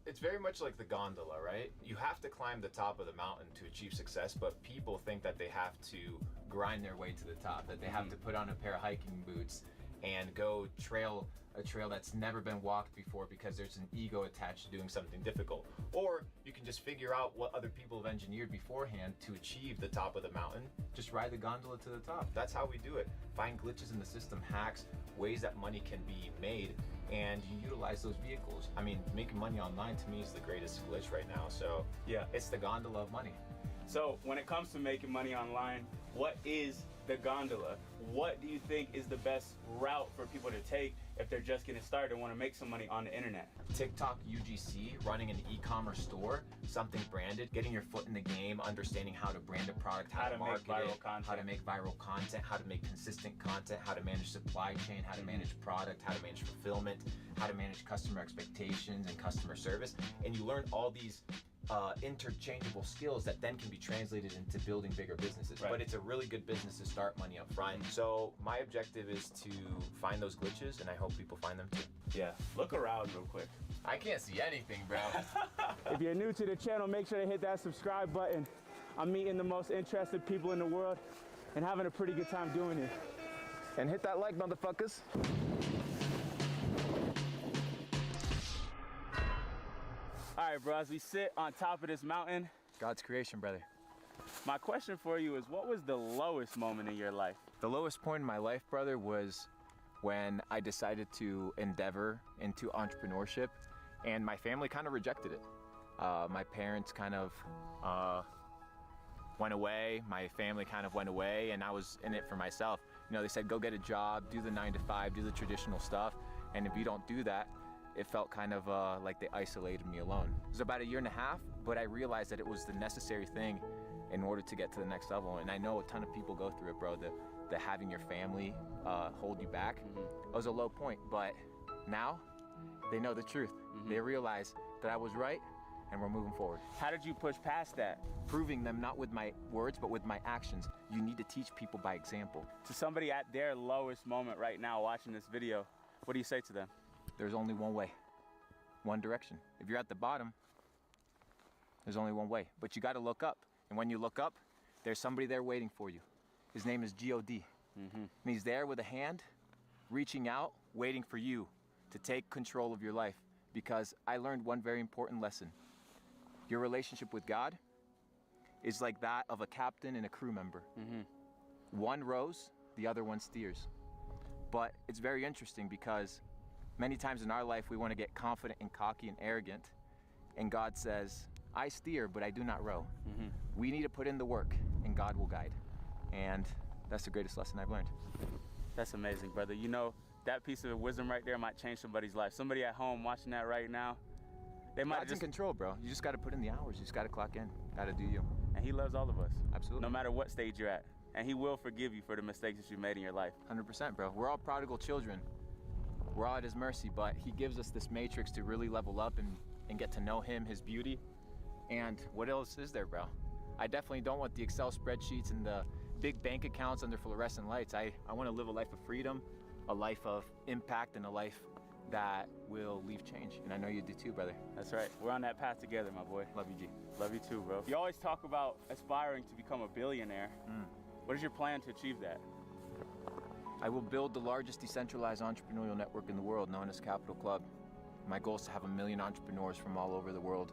it's very much like the gondola, right? You have to climb the top of the mountain to achieve success, but people think that they have to Grind their way to the top, that they have to put on a pair of hiking boots and go trail a trail that's never been walked before because there's an ego attached to doing something difficult. Or you can just figure out what other people have engineered beforehand to achieve the top of the mountain. Just ride the gondola to the top. That's how we do it. Find glitches in the system, hacks, ways that money can be made, and you utilize those vehicles. I mean, making money online to me is the greatest glitch right now, so Yeah. It's the gondola of money. So when it comes to making money online, what is the gondola? What do you think is the best route for people to take if they're just getting started and want to make some money on the internet? TikTok UGC, running an e-commerce store, something branded, getting your foot in the game, understanding how to brand a product, how to market make viral it, content. how to make viral content, how to make consistent content, how to manage supply chain, how to manage product, how to manage fulfillment, how to manage customer expectations and customer service. And you learn all these interchangeable skills that then can be translated into building bigger businesses. Right. But it's a really good business to start money up front. So my objective is to find those glitches, and I hope people find them too. Yeah. Look around real quick. I can't see anything, bro. If you're new to the channel, make sure to hit that subscribe button. I'm meeting the most interested people in the world and having a pretty good time doing it. And hit that like, motherfuckers. All right, bro, as we sit on top of this mountain, God's creation, brother. my question for you is, what was the lowest moment in your life? The lowest point in my life, brother, was when I decided to endeavor into entrepreneurship, and my family kind of rejected it. My parents kind of went away, my family kind of went away, and I was in it for myself. You know, they said, go get a job, do the 9 to 5, do the traditional stuff, and if you don't do that, it felt kind of like they isolated me alone. It was about 1.5 years, but I realized that it was the necessary thing in order to get to the next level. And I know a ton of people go through it, bro, the having your family hold you back. It was a low point, but now they know the truth. They realize that I was right, and we're moving forward. How did you push past that? Proving them not with my words, but with my actions. You need to teach people by example. To somebody at their lowest moment right now watching this video, what do you say to them? There's only one way, one direction. If you're at the bottom, there's only one way, but you gotta look up. And when you look up, there's somebody there waiting for you. His name is G.O.D. And he's there with a hand, reaching out, waiting for you to take control of your life. Because I learned one very important lesson. Your relationship with God is like that of a captain and a crew member. One rows, the other one steers. But it's very interesting because many times in our life, we want to get confident and cocky and arrogant. And God says, I steer, but I do not row. We need to put in the work, and God will guide. And that's the greatest lesson I've learned. That's amazing, brother. You know, that piece of wisdom right there might change somebody's life. Somebody at home watching that right now, they might God's just... in control, bro. You just got to put in the hours. You just got to clock in. Got to do you. And he loves all of us. Absolutely. No matter what stage you're at. And he will forgive you for the mistakes that you made in your life. 100%, bro. We're all prodigal children. we're all at his mercy, but he gives us this matrix to really level up and get to know him, his beauty. And what else is there, bro? I definitely don't want the Excel spreadsheets and the big bank accounts under fluorescent lights. I want to live a life of freedom, a life of impact, and a life that will leave change. And I know you do too, brother. That's right. We're on that path together, my boy. Love you, G. Love you too, bro. You always talk about aspiring to become a billionaire. What is your plan to achieve that? I will build the largest decentralized entrepreneurial network in the world, known as Capital Club. My goal is to have 1 million entrepreneurs from all over the world,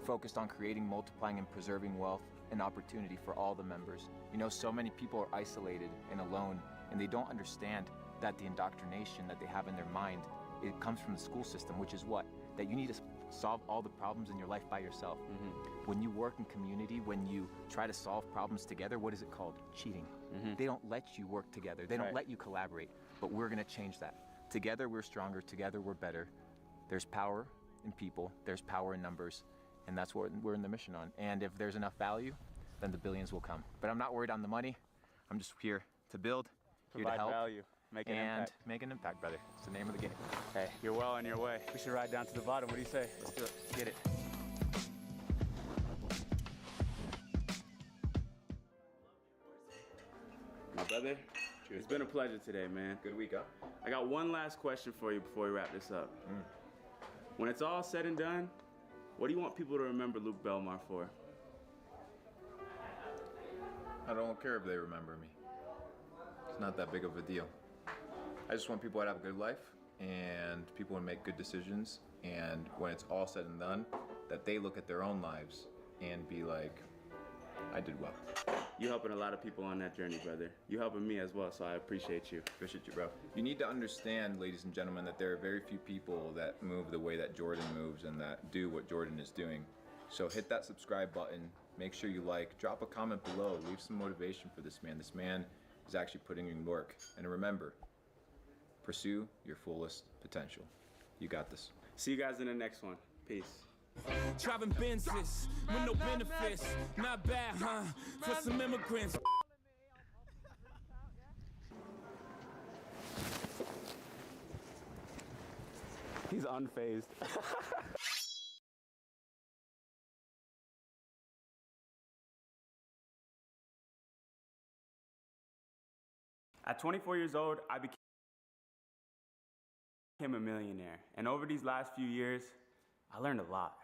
focused on creating, multiplying, and preserving wealth and opportunity for all the members. You know, so many people are isolated and alone, and they don't understand that the indoctrination that they have in their mind, it comes from the school system, which is what? That you need to solve all the problems in your life by yourself. When you work in community, when you try to solve problems together, what is it called? Cheating. They don't let you work together. They don't let you collaborate, but we're gonna change that. Together we're stronger, together we're better. There's power in people, there's power in numbers, and that's what we're in the mission on. And if there's enough value, then the billions will come. But I'm not worried on the money. I'm just here to build, here to help, value, make an impact. make an impact, brother. It's the name of the game. Hey, you're well on your way. We should ride down to the bottom. What do you say? Let's do it. Get it. My brother, it's been a pleasure today, man. Good week, huh? I got one last question for you before we wrap this up. When it's all said and done, what do you want people to remember Luke Belmar for? I don't care if they remember me. It's not that big of a deal. I just want people to have a good life and people to make good decisions, and when it's all said and done, that they look at their own lives and be like, I did well. You helping a lot of people on that journey, brother. You helping me as well, so I appreciate you. Appreciate you, bro. You need to understand, ladies and gentlemen, that there are very few people that move the way that Jordan moves and that do what Jordan is doing. So hit that subscribe button, make sure you like, drop a comment below, leave some motivation for this man. This man is actually putting in work. And remember, pursue your fullest potential. You got this. See you guys in the next one. Peace. Driving Benzes with no benefits. Not bad, huh? For some immigrants. He's unfazed. At 24 years old, I became a millionaire. And over these last few years, I learned a lot.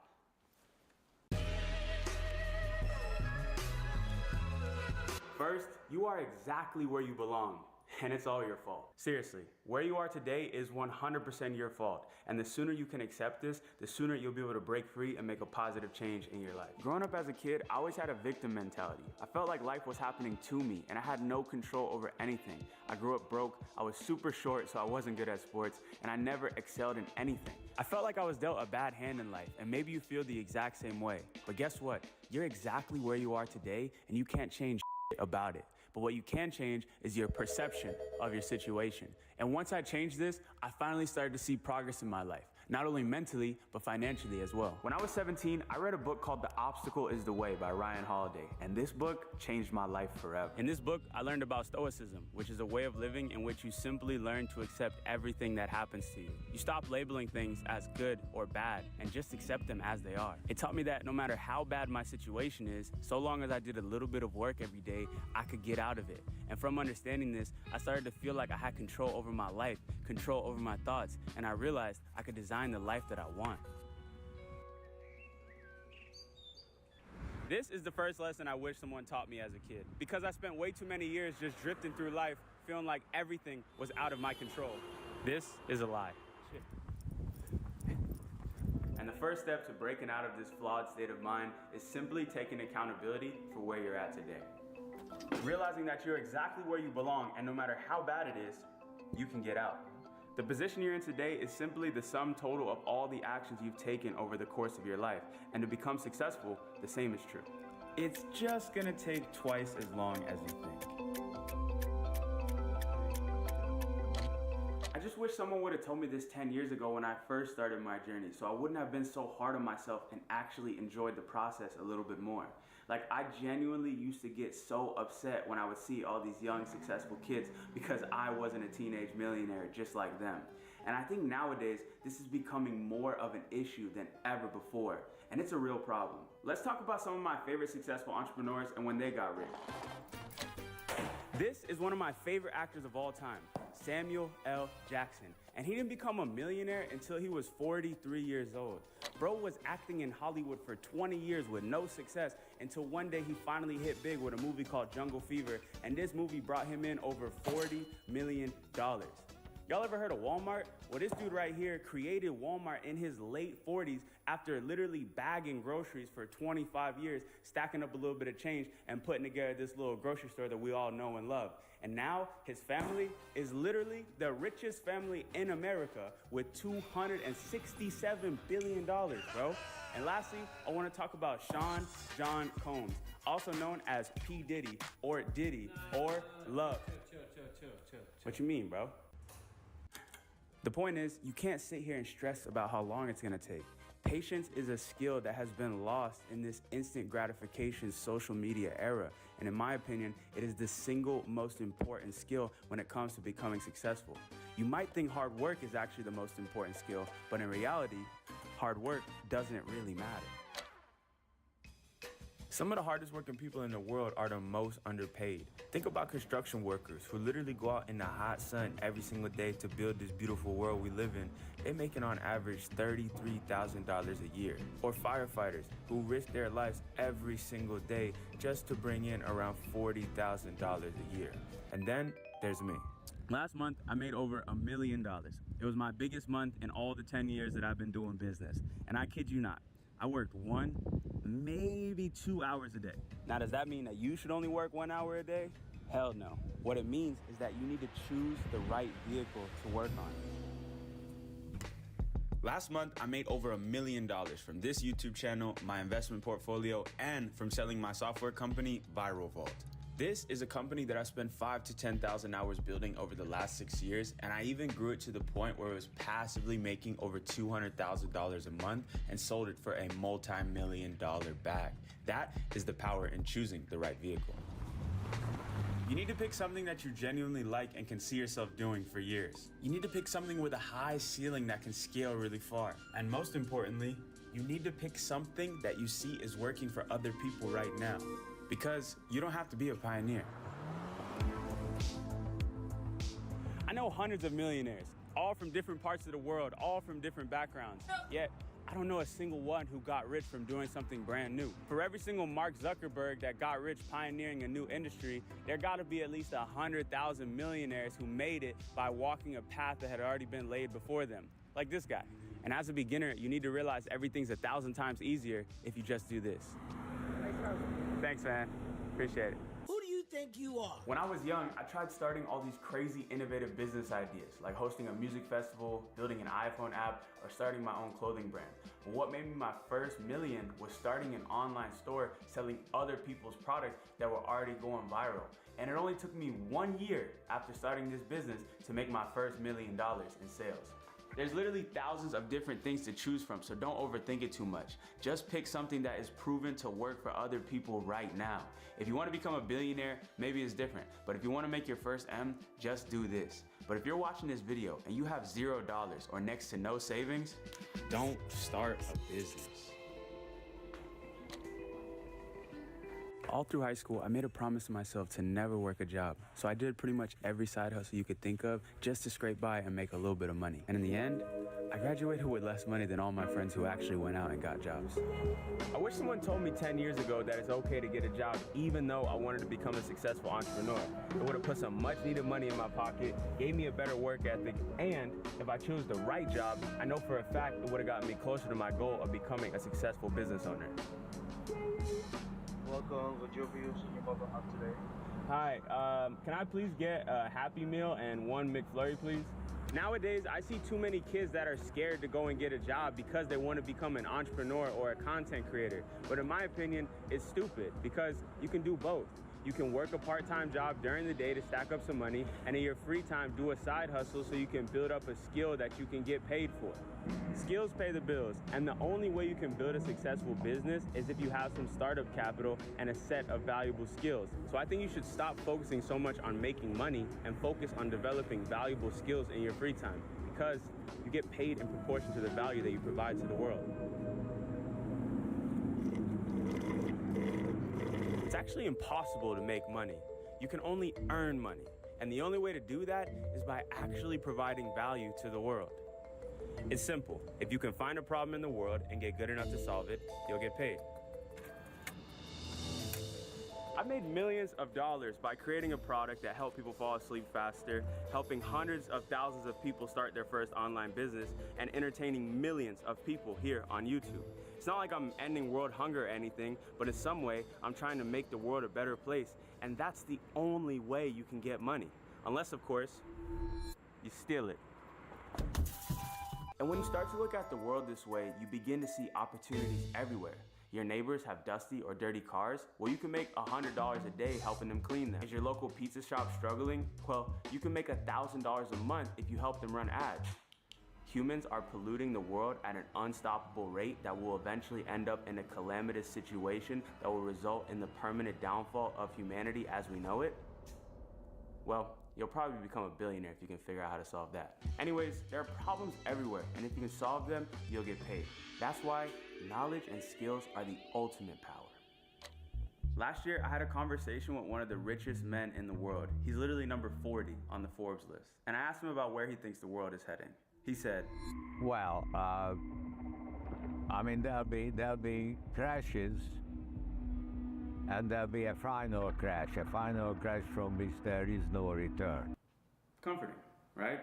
First, you are exactly where you belong, and it's all your fault. Seriously, where you are today is 100% your fault, and the sooner you can accept this, the sooner you'll be able to break free and make a positive change in your life. Growing up as a kid, I always had a victim mentality. I felt like life was happening to me, and I had no control over anything. I grew up broke, I was super short, so I wasn't good at sports, and I never excelled in anything. I felt like I was dealt a bad hand in life, and maybe you feel the exact same way. But guess what? You're exactly where you are today, and you can't change about it. But what you can change is your perception of your situation. And once I changed this, I finally started to see progress in my life. Not only mentally, but financially as well. When I was 17, I read a book called The Obstacle is the Way by Ryan Holiday, and this book changed my life forever. In this book, I learned about Stoicism, which is a way of living in which you simply learn to accept everything that happens to you. You stop labeling things as good or bad and just accept them as they are. It taught me that no matter how bad my situation is, so long as I did a little bit of work every day, I could get out of it. And from understanding this, I started to feel like I had control over my life, control over my thoughts, and I realized I could design the life that I want. This is the first lesson I wish someone taught me as a kid, because I spent way too many years just drifting through life, feeling like everything was out of my control. This is a lie. Shit. And the first step to breaking out of this flawed state of mind is simply taking accountability for where you're at today. Realizing that you're exactly where you belong, and no matter how bad it is, you can get out. The position you're in today is simply the sum total of all the actions you've taken over the course of your life, and to become successful, the same is true. It's just gonna take twice as long as you think. I just just wish someone would have told me this 10 years ago when I first started my journey, so I wouldn't have been so hard on myself and actually enjoyed the process a little bit more. Like, I genuinely used to get so upset when I would see all these young, successful kids because I wasn't a teenage millionaire just like them. And I think nowadays, this is becoming more of an issue than ever before, and it's a real problem. Let's talk about some of my favorite successful entrepreneurs and when they got rich. This is one of my favorite actors of all time, Samuel L. Jackson. And he didn't become a millionaire until he was 43 years old. Bro was acting in Hollywood for 20 years with no success until one day he finally hit big with a movie called Jungle Fever, and this movie brought him in over $40 million. Y'all ever heard of Walmart? Well, this dude right here created Walmart in his late 40s after literally bagging groceries for 25 years, stacking up a little bit of change and putting together this little grocery store that we all know and love. And now his family is literally the richest family in America with $267 billion, bro. And lastly, I want to talk about Sean John Combs, also known as P. Diddy or Diddy or Love. Chill. What you mean, bro? The point is, you can't sit here and stress about how long it's gonna take. Patience is a skill that has been lost in this instant gratification social media era. And in my opinion, it is the single most important skill when it comes to becoming successful. You might think hard work is actually the most important skill, but in reality, hard work doesn't really matter. Some of the hardest working people in the world are the most underpaid. Think about construction workers who literally go out in the hot sun every single day to build this beautiful world we live in. They're making on average $33,000 a year. Or firefighters who risk their lives every single day just to bring in around $40,000 a year. And then there's me. Last month, I made over $1 million. It was my biggest month in all the 10 years that I've been doing business. And I kid you not, I worked 1, maybe 2 hours a day. Now, does that mean that you should only work 1 hour a day? Hell no. What it means is that you need to choose the right vehicle to work on. Last month, I made over $1 million from this YouTube channel, my investment portfolio, and from selling my software company, Viral Vault. This is a company that I spent 5,000 to 10,000 hours building over the last 6 years, and I even grew it to the point where it was passively making over $200,000 a month and sold it for a multi-million-dollar bag. That is the power in choosing the right vehicle. You need to pick something that you genuinely like and can see yourself doing for years. You need to pick something with a high ceiling that can scale really far. And most importantly, you need to pick something that you see is working for other people right now. Because you don't have to be a pioneer. I know hundreds of millionaires, all from different parts of the world, all from different backgrounds. Yet, I don't know a single one who got rich from doing something brand new. For every single Mark Zuckerberg that got rich pioneering a new industry, there gotta be at least 100,000 millionaires who made it by walking a path that had already been laid before them, like this guy. And as a beginner, you need to realize everything's 1,000 times easier if you just do this. Thanks, man. Appreciate it. Who do you think you are? When I was young, I tried starting all these crazy innovative business ideas, like hosting a music festival, building an iPhone app, or starting my own clothing brand. But what made me my first million was starting an online store selling other people's products that were already going viral. And it only took me 1 year after starting this business to make my first $1 million in sales. There's literally thousands of different things to choose from, so don't overthink it too much. Just pick something that is proven to work for other people right now. If you want to become a billionaire, maybe it's different. But if you want to make your first M, just do this. But if you're watching this video and you have $0 or next to no savings, don't start a business. All through high school, I made a promise to myself to never work a job. So I did pretty much every side hustle you could think of just to scrape by and make a little bit of money. And in the end, I graduated with less money than all my friends who actually went out and got jobs. I wish someone told me 10 years ago that it's okay to get a job even though I wanted to become a successful entrepreneur. It would have put some much needed money in my pocket, gave me a better work ethic, and if I chose the right job, I know for a fact it would have gotten me closer to my goal of becoming a successful business owner. Welcome, what your views and your mother have today? Hi, can I please get a Happy Meal and 1 McFlurry, please? Nowadays, I see too many kids that are scared to go and get a job because they want to become an entrepreneur or a content creator. But in my opinion, it's stupid because you can do both. You can work a part-time job during the day to stack up some money, and in your free time, do a side hustle so you can build up a skill that you can get paid for. Skills pay the bills, and the only way you can build a successful business is if you have some startup capital and a set of valuable skills. So I think you should stop focusing so much on making money and focus on developing valuable skills in your free time, because you get paid in proportion to the value that you provide to the world. It's actually impossible to make money. You can only earn money. And the only way to do that is by actually providing value to the world. It's simple. If you can find a problem in the world and get good enough to solve it, you'll get paid. I've made millions of dollars by creating a product that helped people fall asleep faster, helping hundreds of thousands of people start their first online business, and entertaining millions of people here on YouTube. It's not like I'm ending world hunger or anything, but in some way, I'm trying to make the world a better place, and that's the only way you can get money. Unless, of course, you steal it. And when you start to look at the world this way, you begin to see opportunities everywhere. Your neighbors have dusty or dirty cars? Well, you can make $100 a day helping them clean them. Is your local pizza shop struggling? Well, you can make $1,000 a month if you help them run ads. Humans are polluting the world at an unstoppable rate that will eventually end up in a calamitous situation that will result in the permanent downfall of humanity as we know it. Well, you'll probably become a billionaire if you can figure out how to solve that. Anyways, there are problems everywhere, and if you can solve them, you'll get paid. That's why knowledge and skills are the ultimate power. Last year, I had a conversation with one of the richest men in the world. He's literally number 40 on the Forbes list. And I asked him about where he thinks the world is heading. He said, well, I mean, there'll be crashes, and there'll be a final crash from which there is no return. Comforting, right?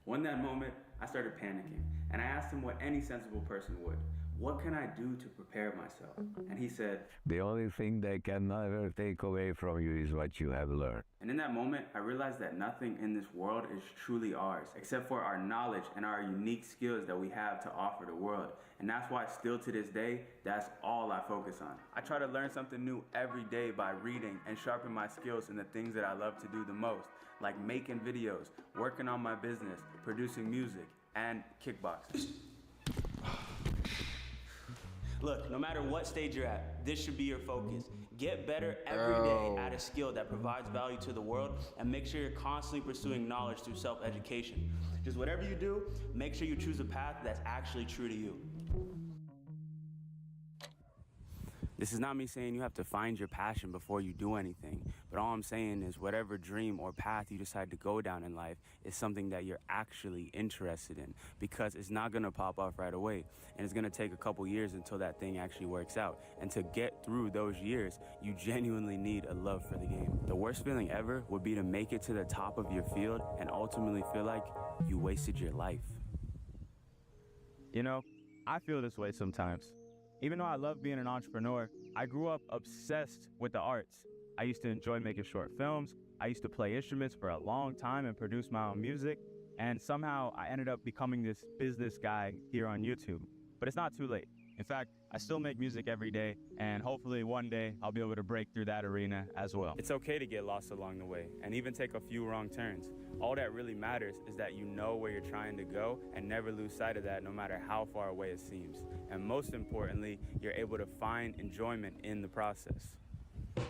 Well, in that moment, I started panicking, and I asked him what any sensible person would. What can I do to prepare myself? And he said, the only thing they can never take away from you is what you have learned. And in that moment, I realized that nothing in this world is truly ours, except for our knowledge and our unique skills that we have to offer the world. And that's why still to this day, that's all I focus on. I try to learn something new every day by reading and sharpen my skills in the things that I love to do the most, like making videos, working on my business, producing music, and kickboxing. Look, no matter what stage you're at, this should be your focus. Get better every day at a skill that provides value to the world, and make sure you're constantly pursuing knowledge through self-education. Just whatever you do, make sure you choose a path that's actually true to you. This is not me saying you have to find your passion before you do anything, but all I'm saying is whatever dream or path you decide to go down in life is something that you're actually interested in, because it's not gonna pop off right away, and it's gonna take a couple years until that thing actually works out. And to get through those years, you genuinely need a love for the game. The worst feeling ever would be to make it to the top of your field and ultimately feel like you wasted your life. You know, I feel this way sometimes. Even though I love being an entrepreneur, I grew up obsessed with the arts. I used to enjoy making short films. I used to play instruments for a long time and produce my own music. And somehow I ended up becoming this business guy here on YouTube. But it's not too late. In fact, I still make music every day, and hopefully one day I'll be able to break through that arena as well. It's okay to get lost along the way and even take a few wrong turns. All that really matters is that you know where you're trying to go and never lose sight of that, no matter how far away it seems. And most importantly, you're able to find enjoyment in the process. I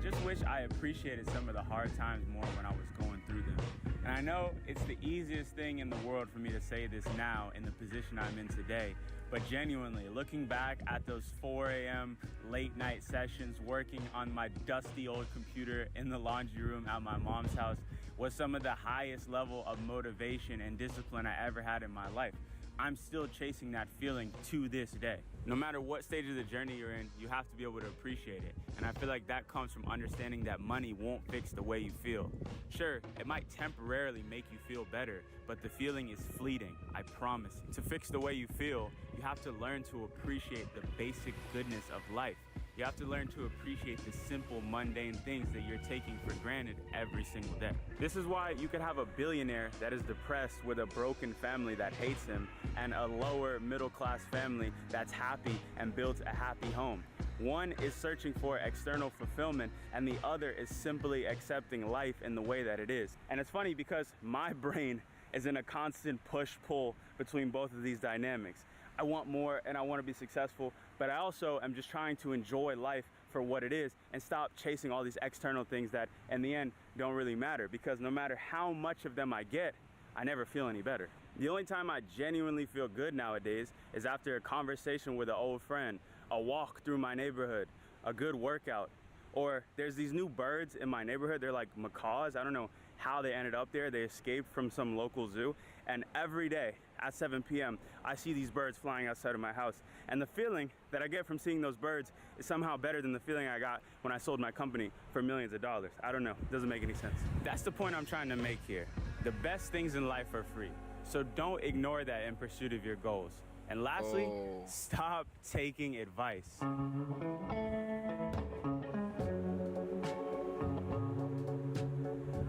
just wish I appreciated some of the hard times more when I was going through them. And I know it's the easiest thing in the world for me to say this now in the position I'm in today, but genuinely, looking back at those 4 a.m. late night sessions working on my dusty old computer in the laundry room at my mom's house was some of the highest level of motivation and discipline I ever had in my life. I'm still chasing that feeling to this day. No matter what stage of the journey you're in, you have to be able to appreciate it. And I feel like that comes from understanding that money won't fix the way you feel. Sure, it might temporarily make you feel better, but the feeling is fleeting, I promise you. To fix the way you feel, you have to learn to appreciate the basic goodness of life. You have to learn to appreciate the simple, mundane things that you're taking for granted every single day. This is why you could have a billionaire that is depressed with a broken family that hates him, and a lower middle class family that's happy and builds a happy home. One is searching for external fulfillment, and the other is simply accepting life in the way that it is. And it's funny because my brain is in a constant push-pull between both of these dynamics. I want more and I want to be successful, but I also am just trying to enjoy life for what it is and stop chasing all these external things that in the end don't really matter, because no matter how much of them I get, I never feel any better. The only time I genuinely feel good nowadays is after a conversation with an old friend, a walk through my neighborhood, a good workout, or there's these new birds in my neighborhood. They're like macaws. I don't know how they ended up there. They escaped from some local zoo, and every day at 7 p.m. I see these birds flying outside of my house, and the feeling that I get from seeing those birds is somehow better than the feeling I got when I sold my company for millions of dollars. I don't know, it doesn't make any sense. That's the point I'm trying to make here. The best things in life are free, so don't ignore that in pursuit of your goals. And lastly, stop taking advice.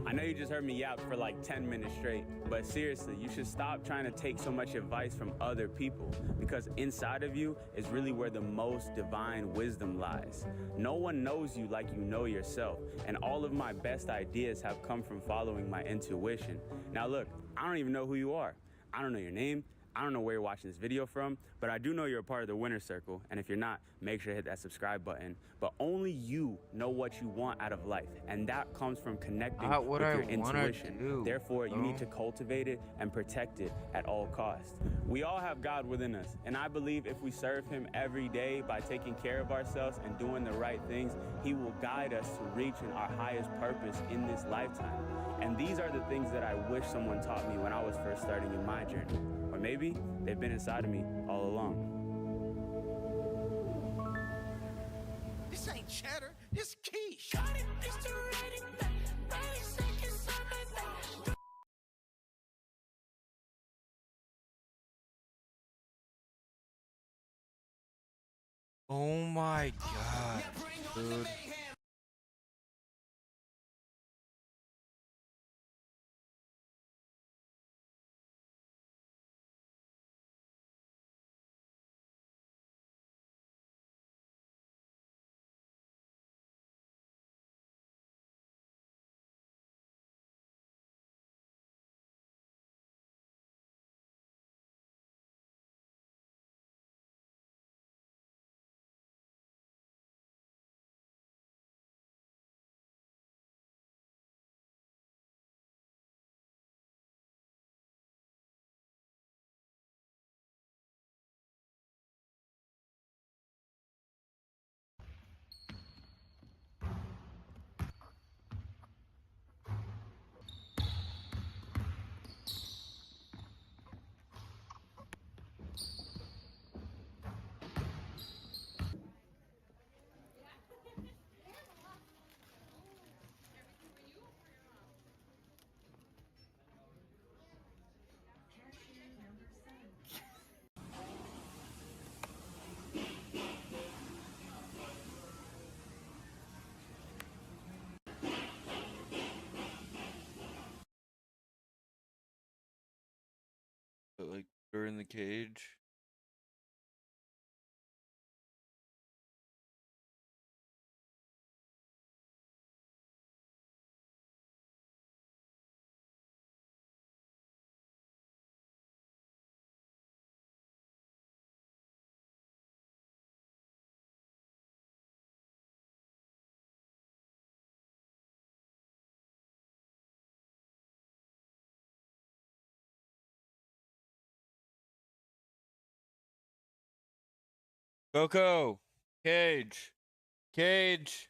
I know you just heard me yap for like 10 minutes straight, but seriously, you should stop trying to take so much advice from other people, because inside of you is really where the most divine wisdom lies. No one knows you like you know yourself, and all of my best ideas have come from following my intuition. Now look, I don't even know who you are. I don't know your name. I don't know where you're watching this video from, but I do know you're a part of the winner circle, and if you're not, make sure to hit that subscribe button. But only you know what you want out of life, and that comes from connecting with your intuition. Therefore, you need to cultivate it and protect it at all costs. We all have God within us, and I believe if we serve him every day by taking care of ourselves and doing the right things, he will guide us to reaching our highest purpose in this lifetime. And these are the things that I wish someone taught me when I was first starting in my journey. Or maybe they've been inside of me all along. This ain't cheddar, this quiche. Oh my god, dude. Like, they're in the cage. Coco! Cage! Cage!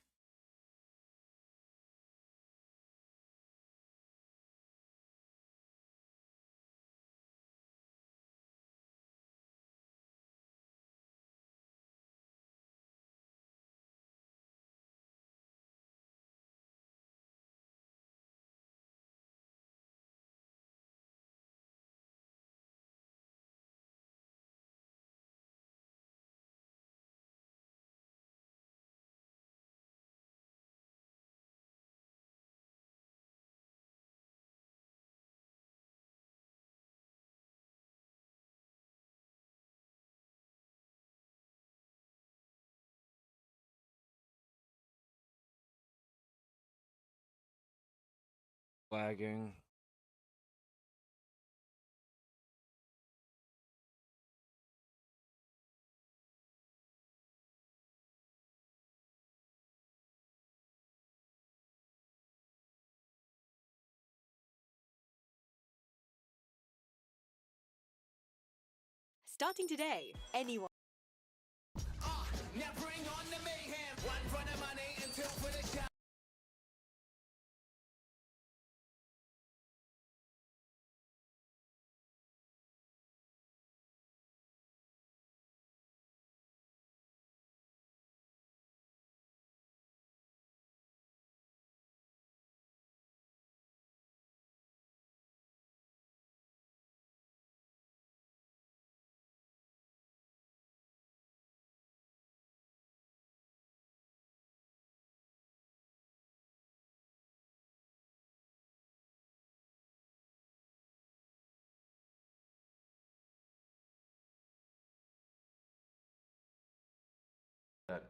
Lagging. Starting today, anyone. Now bring on the mayhem. One for the money and two for the show. That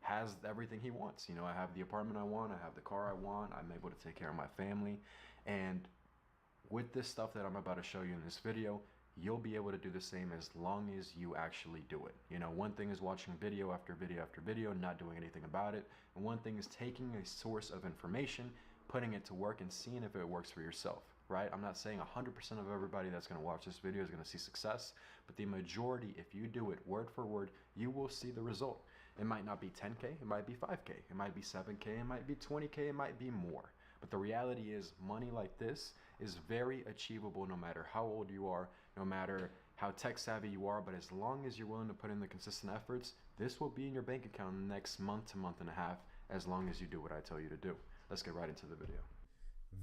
has everything he wants. You know, I have the apartment I want, I have the car I want, I'm able to take care of my family. And with this stuff that I'm about to show you in this video, you'll be able to do the same as long as you actually do it. You know, one thing is watching video after video after video, not doing anything about it. And one thing is taking a source of information, putting it to work and seeing if it works for yourself, right? I'm not saying 100% of everybody that's gonna watch this video is gonna see success, but the majority, if you do it word for word, you will see the result. It might not be 10K, it might be 5K, it might be 7K, it might be 20K, it might be more. But the reality is money like this is very achievable no matter how old you are, no matter how tech savvy you are, but as long as you're willing to put in the consistent efforts, this will be in your bank account in the next month to month and a half, as long as you do what I tell you to do. Let's get right into the video.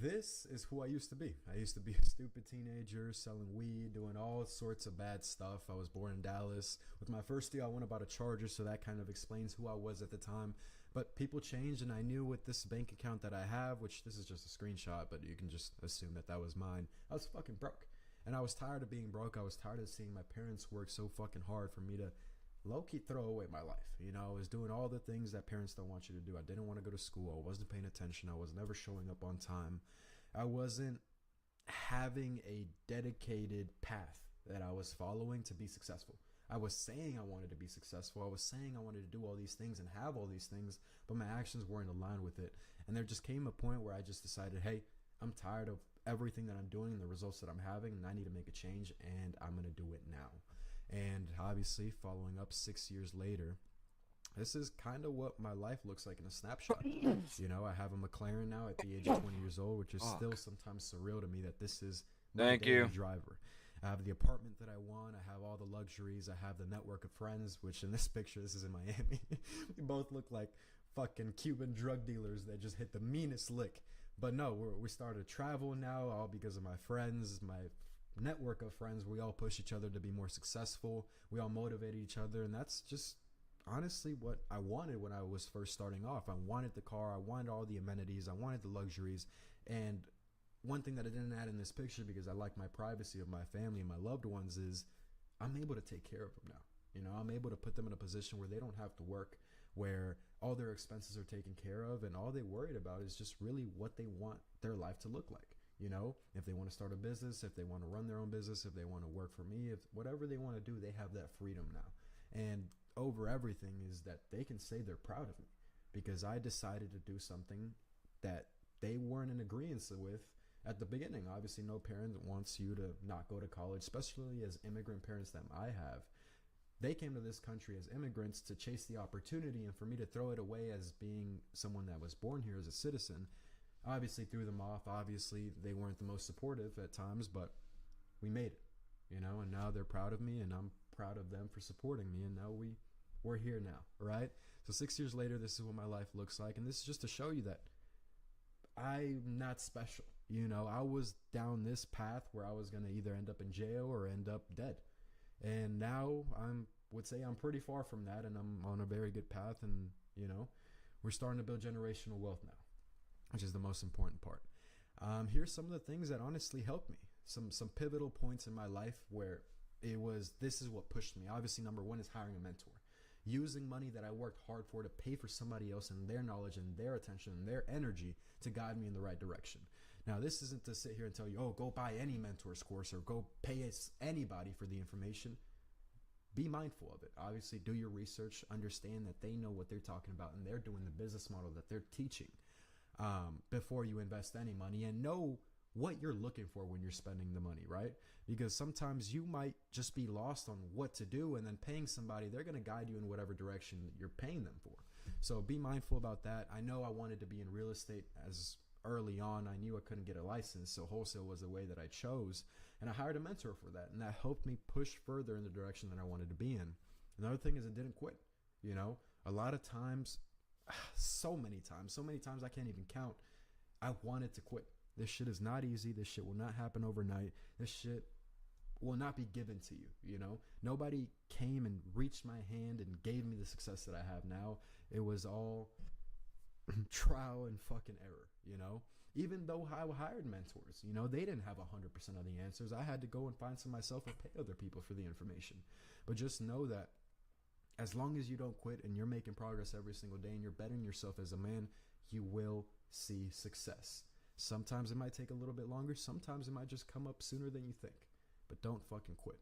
This is who I used to be. I used to be a stupid teenager selling weed, doing all sorts of bad stuff. I was born in Dallas. With my first deal, I went about a Charger, so that kind of explains who I was at the time. But people changed, and I knew with this bank account that I have, which this is just a screenshot, but you can just assume that that was mine, I was fucking broke. And I was tired of being broke. I was tired of seeing my parents work so fucking hard for me to low-key throw away my life. You know, I was doing all the things that parents don't want you to do. I didn't want to go to school. I wasn't paying attention. I was never showing up on time. I wasn't having a dedicated path that I was following to be successful. I was saying I wanted to be successful. I was saying I wanted to do all these things and have all these things, but my actions weren't aligned with it. And there just came a point where I just decided, hey, I'm tired of everything that I'm doing and the results that I'm having, and I need to make a change, and I'm going to do it now. And obviously, following up 6 years later, this is kind of what my life looks like in a snapshot. You know, I have a McLaren now at the age of 20 years old, which is still sometimes surreal to me that this is my daily driver. I have the apartment that I want. I have all the luxuries. I have the network of friends, which in this picture, this is in Miami. We both look like fucking Cuban drug dealers that just hit the meanest lick. But no, we started to travel now, all because of my friends, my network of friends. We all push each other to be more successful. We all motivate each other, and that's just honestly what I wanted when I was first starting off. I wanted the car, I wanted all the amenities, I wanted the luxuries. And one thing that I didn't add in this picture, because I like my privacy of my family and my loved ones, is I'm able to take care of them now. You know, I'm able to put them in a position where they don't have to work, where all their expenses are taken care of, and all they worried about is just really what they want their life to look like. You know, if they want to start a business, if they want to run their own business, if they want to work for me, if whatever they want to do, they have that freedom now. And over everything is that they can say they're proud of me, because I decided to do something that they weren't in agreement with at the beginning. Obviously, no parent wants you to not go to college, especially as immigrant parents that I have. They came to this country as immigrants to chase the opportunity, and for me to throw it away as being someone that was born here as a citizen, obviously threw them off. Obviously, they weren't the most supportive at times, but we made it, you know, and now they're proud of me, and I'm proud of them for supporting me, and now we're here now, right? So 6 years later, this is what my life looks like, and this is just to show you that I'm not special. You know, I was down this path where I was going to either end up in jail or end up dead. And now would say I'm pretty far from that, and I'm on a very good path, and, you know, we're starting to build generational wealth now, which is the most important part. Here's some of the things that honestly helped me. Some pivotal points in my life where this is what pushed me. Obviously, number one is hiring a mentor. Using money that I worked hard for to pay for somebody else and their knowledge and their attention and their energy to guide me in the right direction. Now, this isn't to sit here and tell you, oh, go buy any mentor's course or go pay anybody for the information. Be mindful of it. Obviously, do your research, understand that they know what they're talking about and they're doing the business model that they're teaching before you invest any money, and know what you're looking for when you're spending the money, right? Because sometimes you might just be lost on what to do, and then paying somebody, they're going to guide you in whatever direction that you're paying them for. So be mindful about that. I know I wanted to be in real estate as early on. I knew I couldn't get a license, so wholesale was the way that I chose, and I hired a mentor for that, and that helped me push further in the direction that I wanted to be in. Another thing is it didn't quit. You know, a lot of times, so many times I can't even count, I wanted to quit. This shit is not easy. This shit will not happen overnight. This shit will not be given to you, you know? Nobody came and reached my hand and gave me the success that I have now. It was all trial and fucking error, you know? Even though I hired mentors, you know, they didn't have 100% of the answers. I had to go and find some myself or pay other people for the information. But just know that as long as you don't quit and you're making progress every single day and you're bettering yourself as a man, you will see success. Sometimes it might take a little bit longer. Sometimes it might just come up sooner than you think. But don't fucking quit.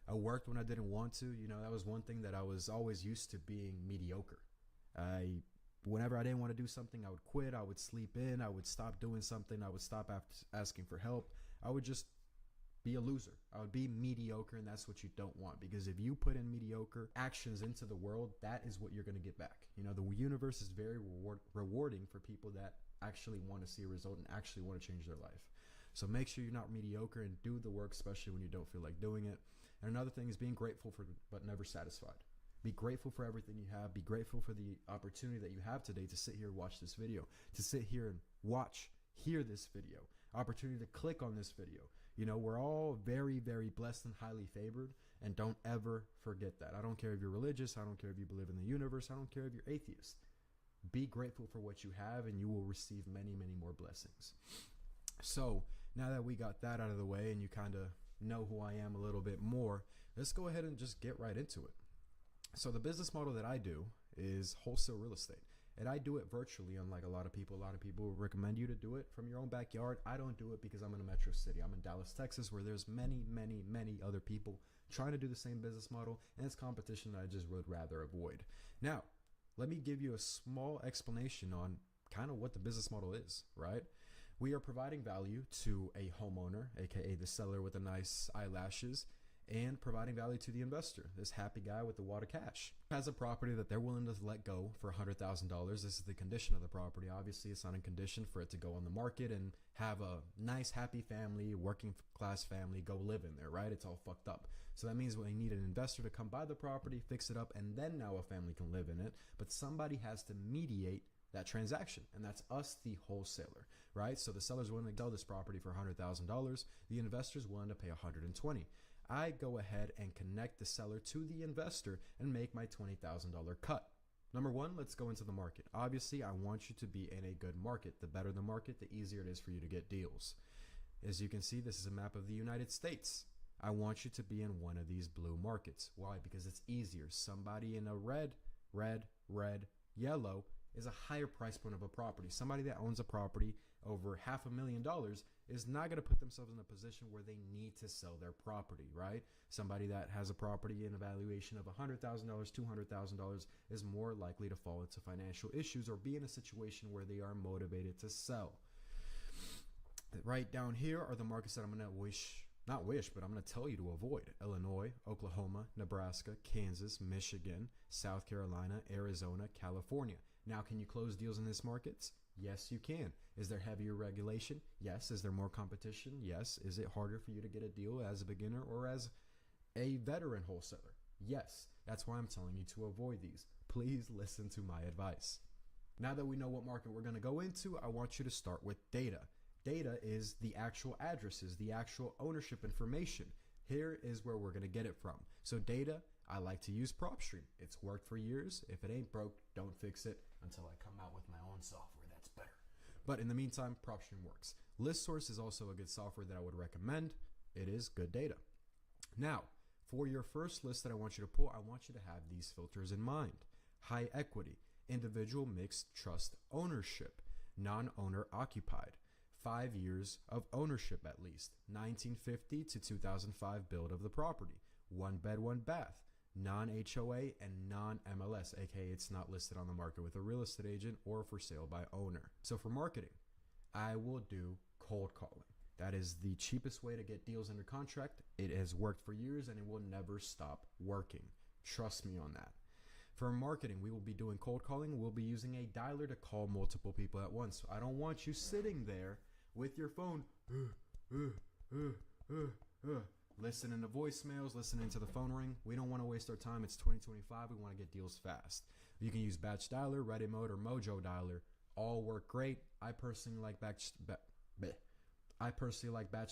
I worked when I didn't want to. You know, that was one thing that I was always used to, being mediocre. Whenever I didn't want to do something, I would quit. I would sleep in. I would stop doing something. I would stop asking for help. I would just be a loser. I would be mediocre, and that's what you don't want. Because if you put in mediocre actions into the world, that is what you're going to get back. You know, the universe is very rewarding for people that actually want to see a result and actually want to change their life. So make sure you're not mediocre and do the work, especially when you don't feel like doing it. And another thing is being grateful for, but never satisfied. Be grateful for everything you have. Be grateful for the opportunity that you have today to sit here and watch this video, to sit here and hear this video, opportunity to click on this video. You know, we're all very, very blessed and highly favored, and don't ever forget that. I don't care if you're religious. I don't care if you believe in the universe. I don't care if you're atheist. Be grateful for what you have, and you will receive many, many more blessings. So now that we got that out of the way and you kind of know who I am a little bit more, let's go ahead and just get right into it. So the business model that I do is wholesale real estate, and I do it virtually. Unlike a lot of people recommend you to do it from your own backyard. I don't do it because I'm in a metro city. I'm in Dallas, Texas, where there's many, many, many other people trying to do the same business model, and it's competition that I just would rather avoid. Now, let me give you a small explanation on kind of what the business model is, right? We are providing value to a homeowner, aka the seller with the nice eyelashes, and providing value to the investor, this happy guy with the wad of cash. Has a property that they're willing to let go for $100,000. This is the condition of the property. Obviously, it's not in condition for it to go on the market and have a nice, happy family, working class family, go live in there, right? It's all fucked up. So that means we need an investor to come buy the property, fix it up, and then now a family can live in it. But somebody has to mediate that transaction, and that's us, the wholesaler, right? So the seller's willing to sell this property for $100,000. The investor's willing to pay $120,000. I go ahead and connect the seller to the investor and make my $20,000 cut. Number one, let's go into the market. Obviously, I want you to be in a good market. The better the market, the easier it is for you to get deals. As you can see, this is a map of the United States. I want you to be in one of these blue markets. Why? Because it's easier. Somebody in a red, yellow is a higher price point of a property. Somebody that owns a property over $500,000 is not going to put themselves in a position where they need to sell their property, right? Somebody that has a property in a valuation of $100,000, $200,000 is more likely to fall into financial issues or be in a situation where they are motivated to sell. Right down here are the markets that I'm going to I'm going to tell you to avoid. Illinois, Oklahoma, Nebraska, Kansas, Michigan, South Carolina, Arizona, California. Now, can you close deals in these markets? Yes, you can. Is there heavier regulation? Yes. Is there more competition? Yes. Is it harder for you to get a deal as a beginner or as a veteran wholesaler? Yes. That's why I'm telling you to avoid these. Please listen to my advice. Now that we know what market we're going to go into, I want you to start with data. Data is the actual addresses, the actual ownership information. Here is where we're going to get it from. So data, I like to use PropStream. It's worked for years. If it ain't broke, don't fix it until I come out with my own software that's better. But in the meantime, PropStream works. ListSource is also a good software that I would recommend. It is good data. Now, for your first list that I want you to pull, I want you to have these filters in mind. High equity, individual mixed trust ownership, non-owner occupied, 5 years of ownership at least, 1950 to 2005 build of the property, 1 bed, 1 bath, non-HOA and non-MLS, aka it's not listed on the market with a real estate agent or for sale by owner. So for marketing, I will do cold calling. That is the cheapest way to get deals under contract. It has worked for years and it will never stop working. Trust me on that. For marketing, we will be doing cold calling. We'll be using a dialer to call multiple people at once. So I don't want you sitting there with your phone, listening to voicemails, listening to the phone ring. We don't want to waste our time. It's 2025. We want to get deals fast. You can use batch dialer, ready mode, or mojo dialer. All work great. I personally like batch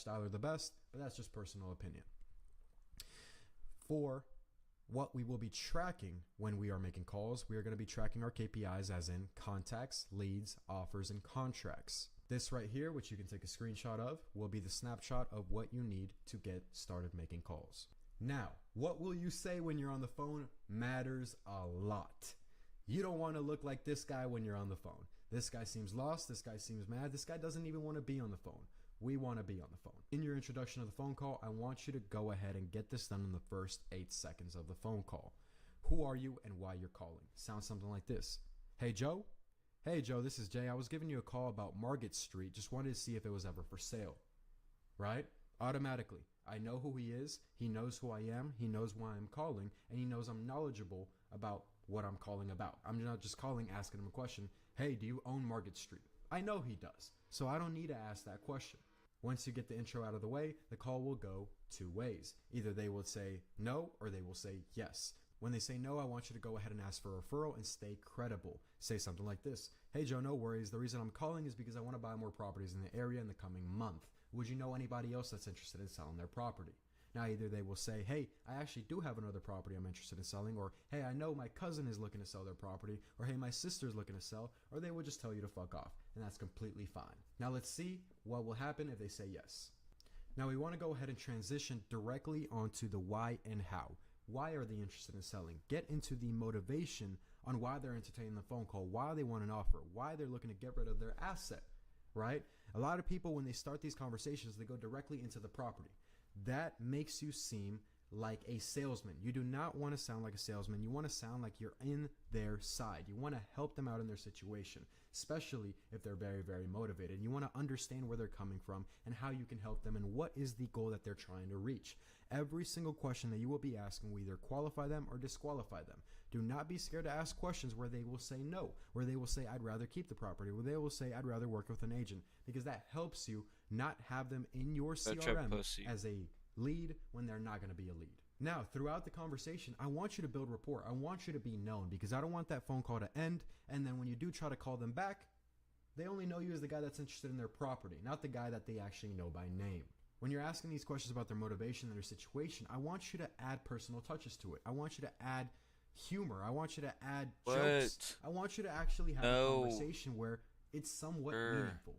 dialer the best, but that's just personal opinion. For what we will be tracking when we are making calls, we are going to be tracking our KPIs as in contacts, leads, offers, and contracts. This right here, which you can take a screenshot of, will be the snapshot of what you need to get started making calls. Now, what will you say when you're on the phone matters a lot. You don't want to look like this guy when you're on the phone. This guy seems lost. This guy seems mad. This guy doesn't even want to be on the phone. We want to be on the phone. In your introduction of the phone call, I want you to go ahead and get this done in the first 8 seconds of the phone call. Who are you and why you're calling? Sounds something like this. Hey, Joe. Hey, Joe, this is Jay. I was giving you a call about Market Street. Just wanted to see if it was ever for sale. Right? Automatically. I know who he is. He knows who I am. He knows why I'm calling. And he knows I'm knowledgeable about what I'm calling about. I'm not just calling, asking him a question. Hey, do you own Market Street? I know he does. So I don't need to ask that question. Once you get the intro out of the way, the call will go 2 ways. Either they will say no or they will say yes. When they say no, I want you to go ahead and ask for a referral and stay credible. Say something like this. Hey, Joe, no worries. The reason I'm calling is because I want to buy more properties in the area in the coming month. Would you know anybody else that's interested in selling their property? Now, either they will say, hey, I actually do have another property I'm interested in selling, or hey, I know my cousin is looking to sell their property, or hey, my sister's looking to sell, or they will just tell you to fuck off, and that's completely fine. Now, let's see what will happen if they say yes. Now, we want to go ahead and transition directly onto the why and how. Why are they interested in selling? Get into the motivation on why they're entertaining the phone call, why they want an offer, why they're looking to get rid of their asset, right? A lot of people, when they start these conversations, they go directly into the property. That makes you seem like a salesman. You do not want to sound like a salesman. You want to sound like you're in their side. You want to help them out in their situation, especially if they're very, very motivated. You want to understand where they're coming from and how you can help them and what is the goal that they're trying to reach. Every single question that you will be asking will either qualify them or disqualify them. Do not be scared to ask questions where they will say no, where they will say, I'd rather keep the property, where they will say, I'd rather work with an agent, because that helps you not have them in your CRM as a lead when they're not going to be a lead. Now, throughout the conversation, I want you to build rapport. I want you to be known, because I don't want that phone call to end, and then when you do try to call them back, they only know you as the guy that's interested in their property, not the guy that they actually know by name. When you're asking these questions about their motivation and their situation, I want you to add personal touches to it. I want you to add humor. I want you to add jokes. I want you to actually have a conversation where it's somewhat meaningful.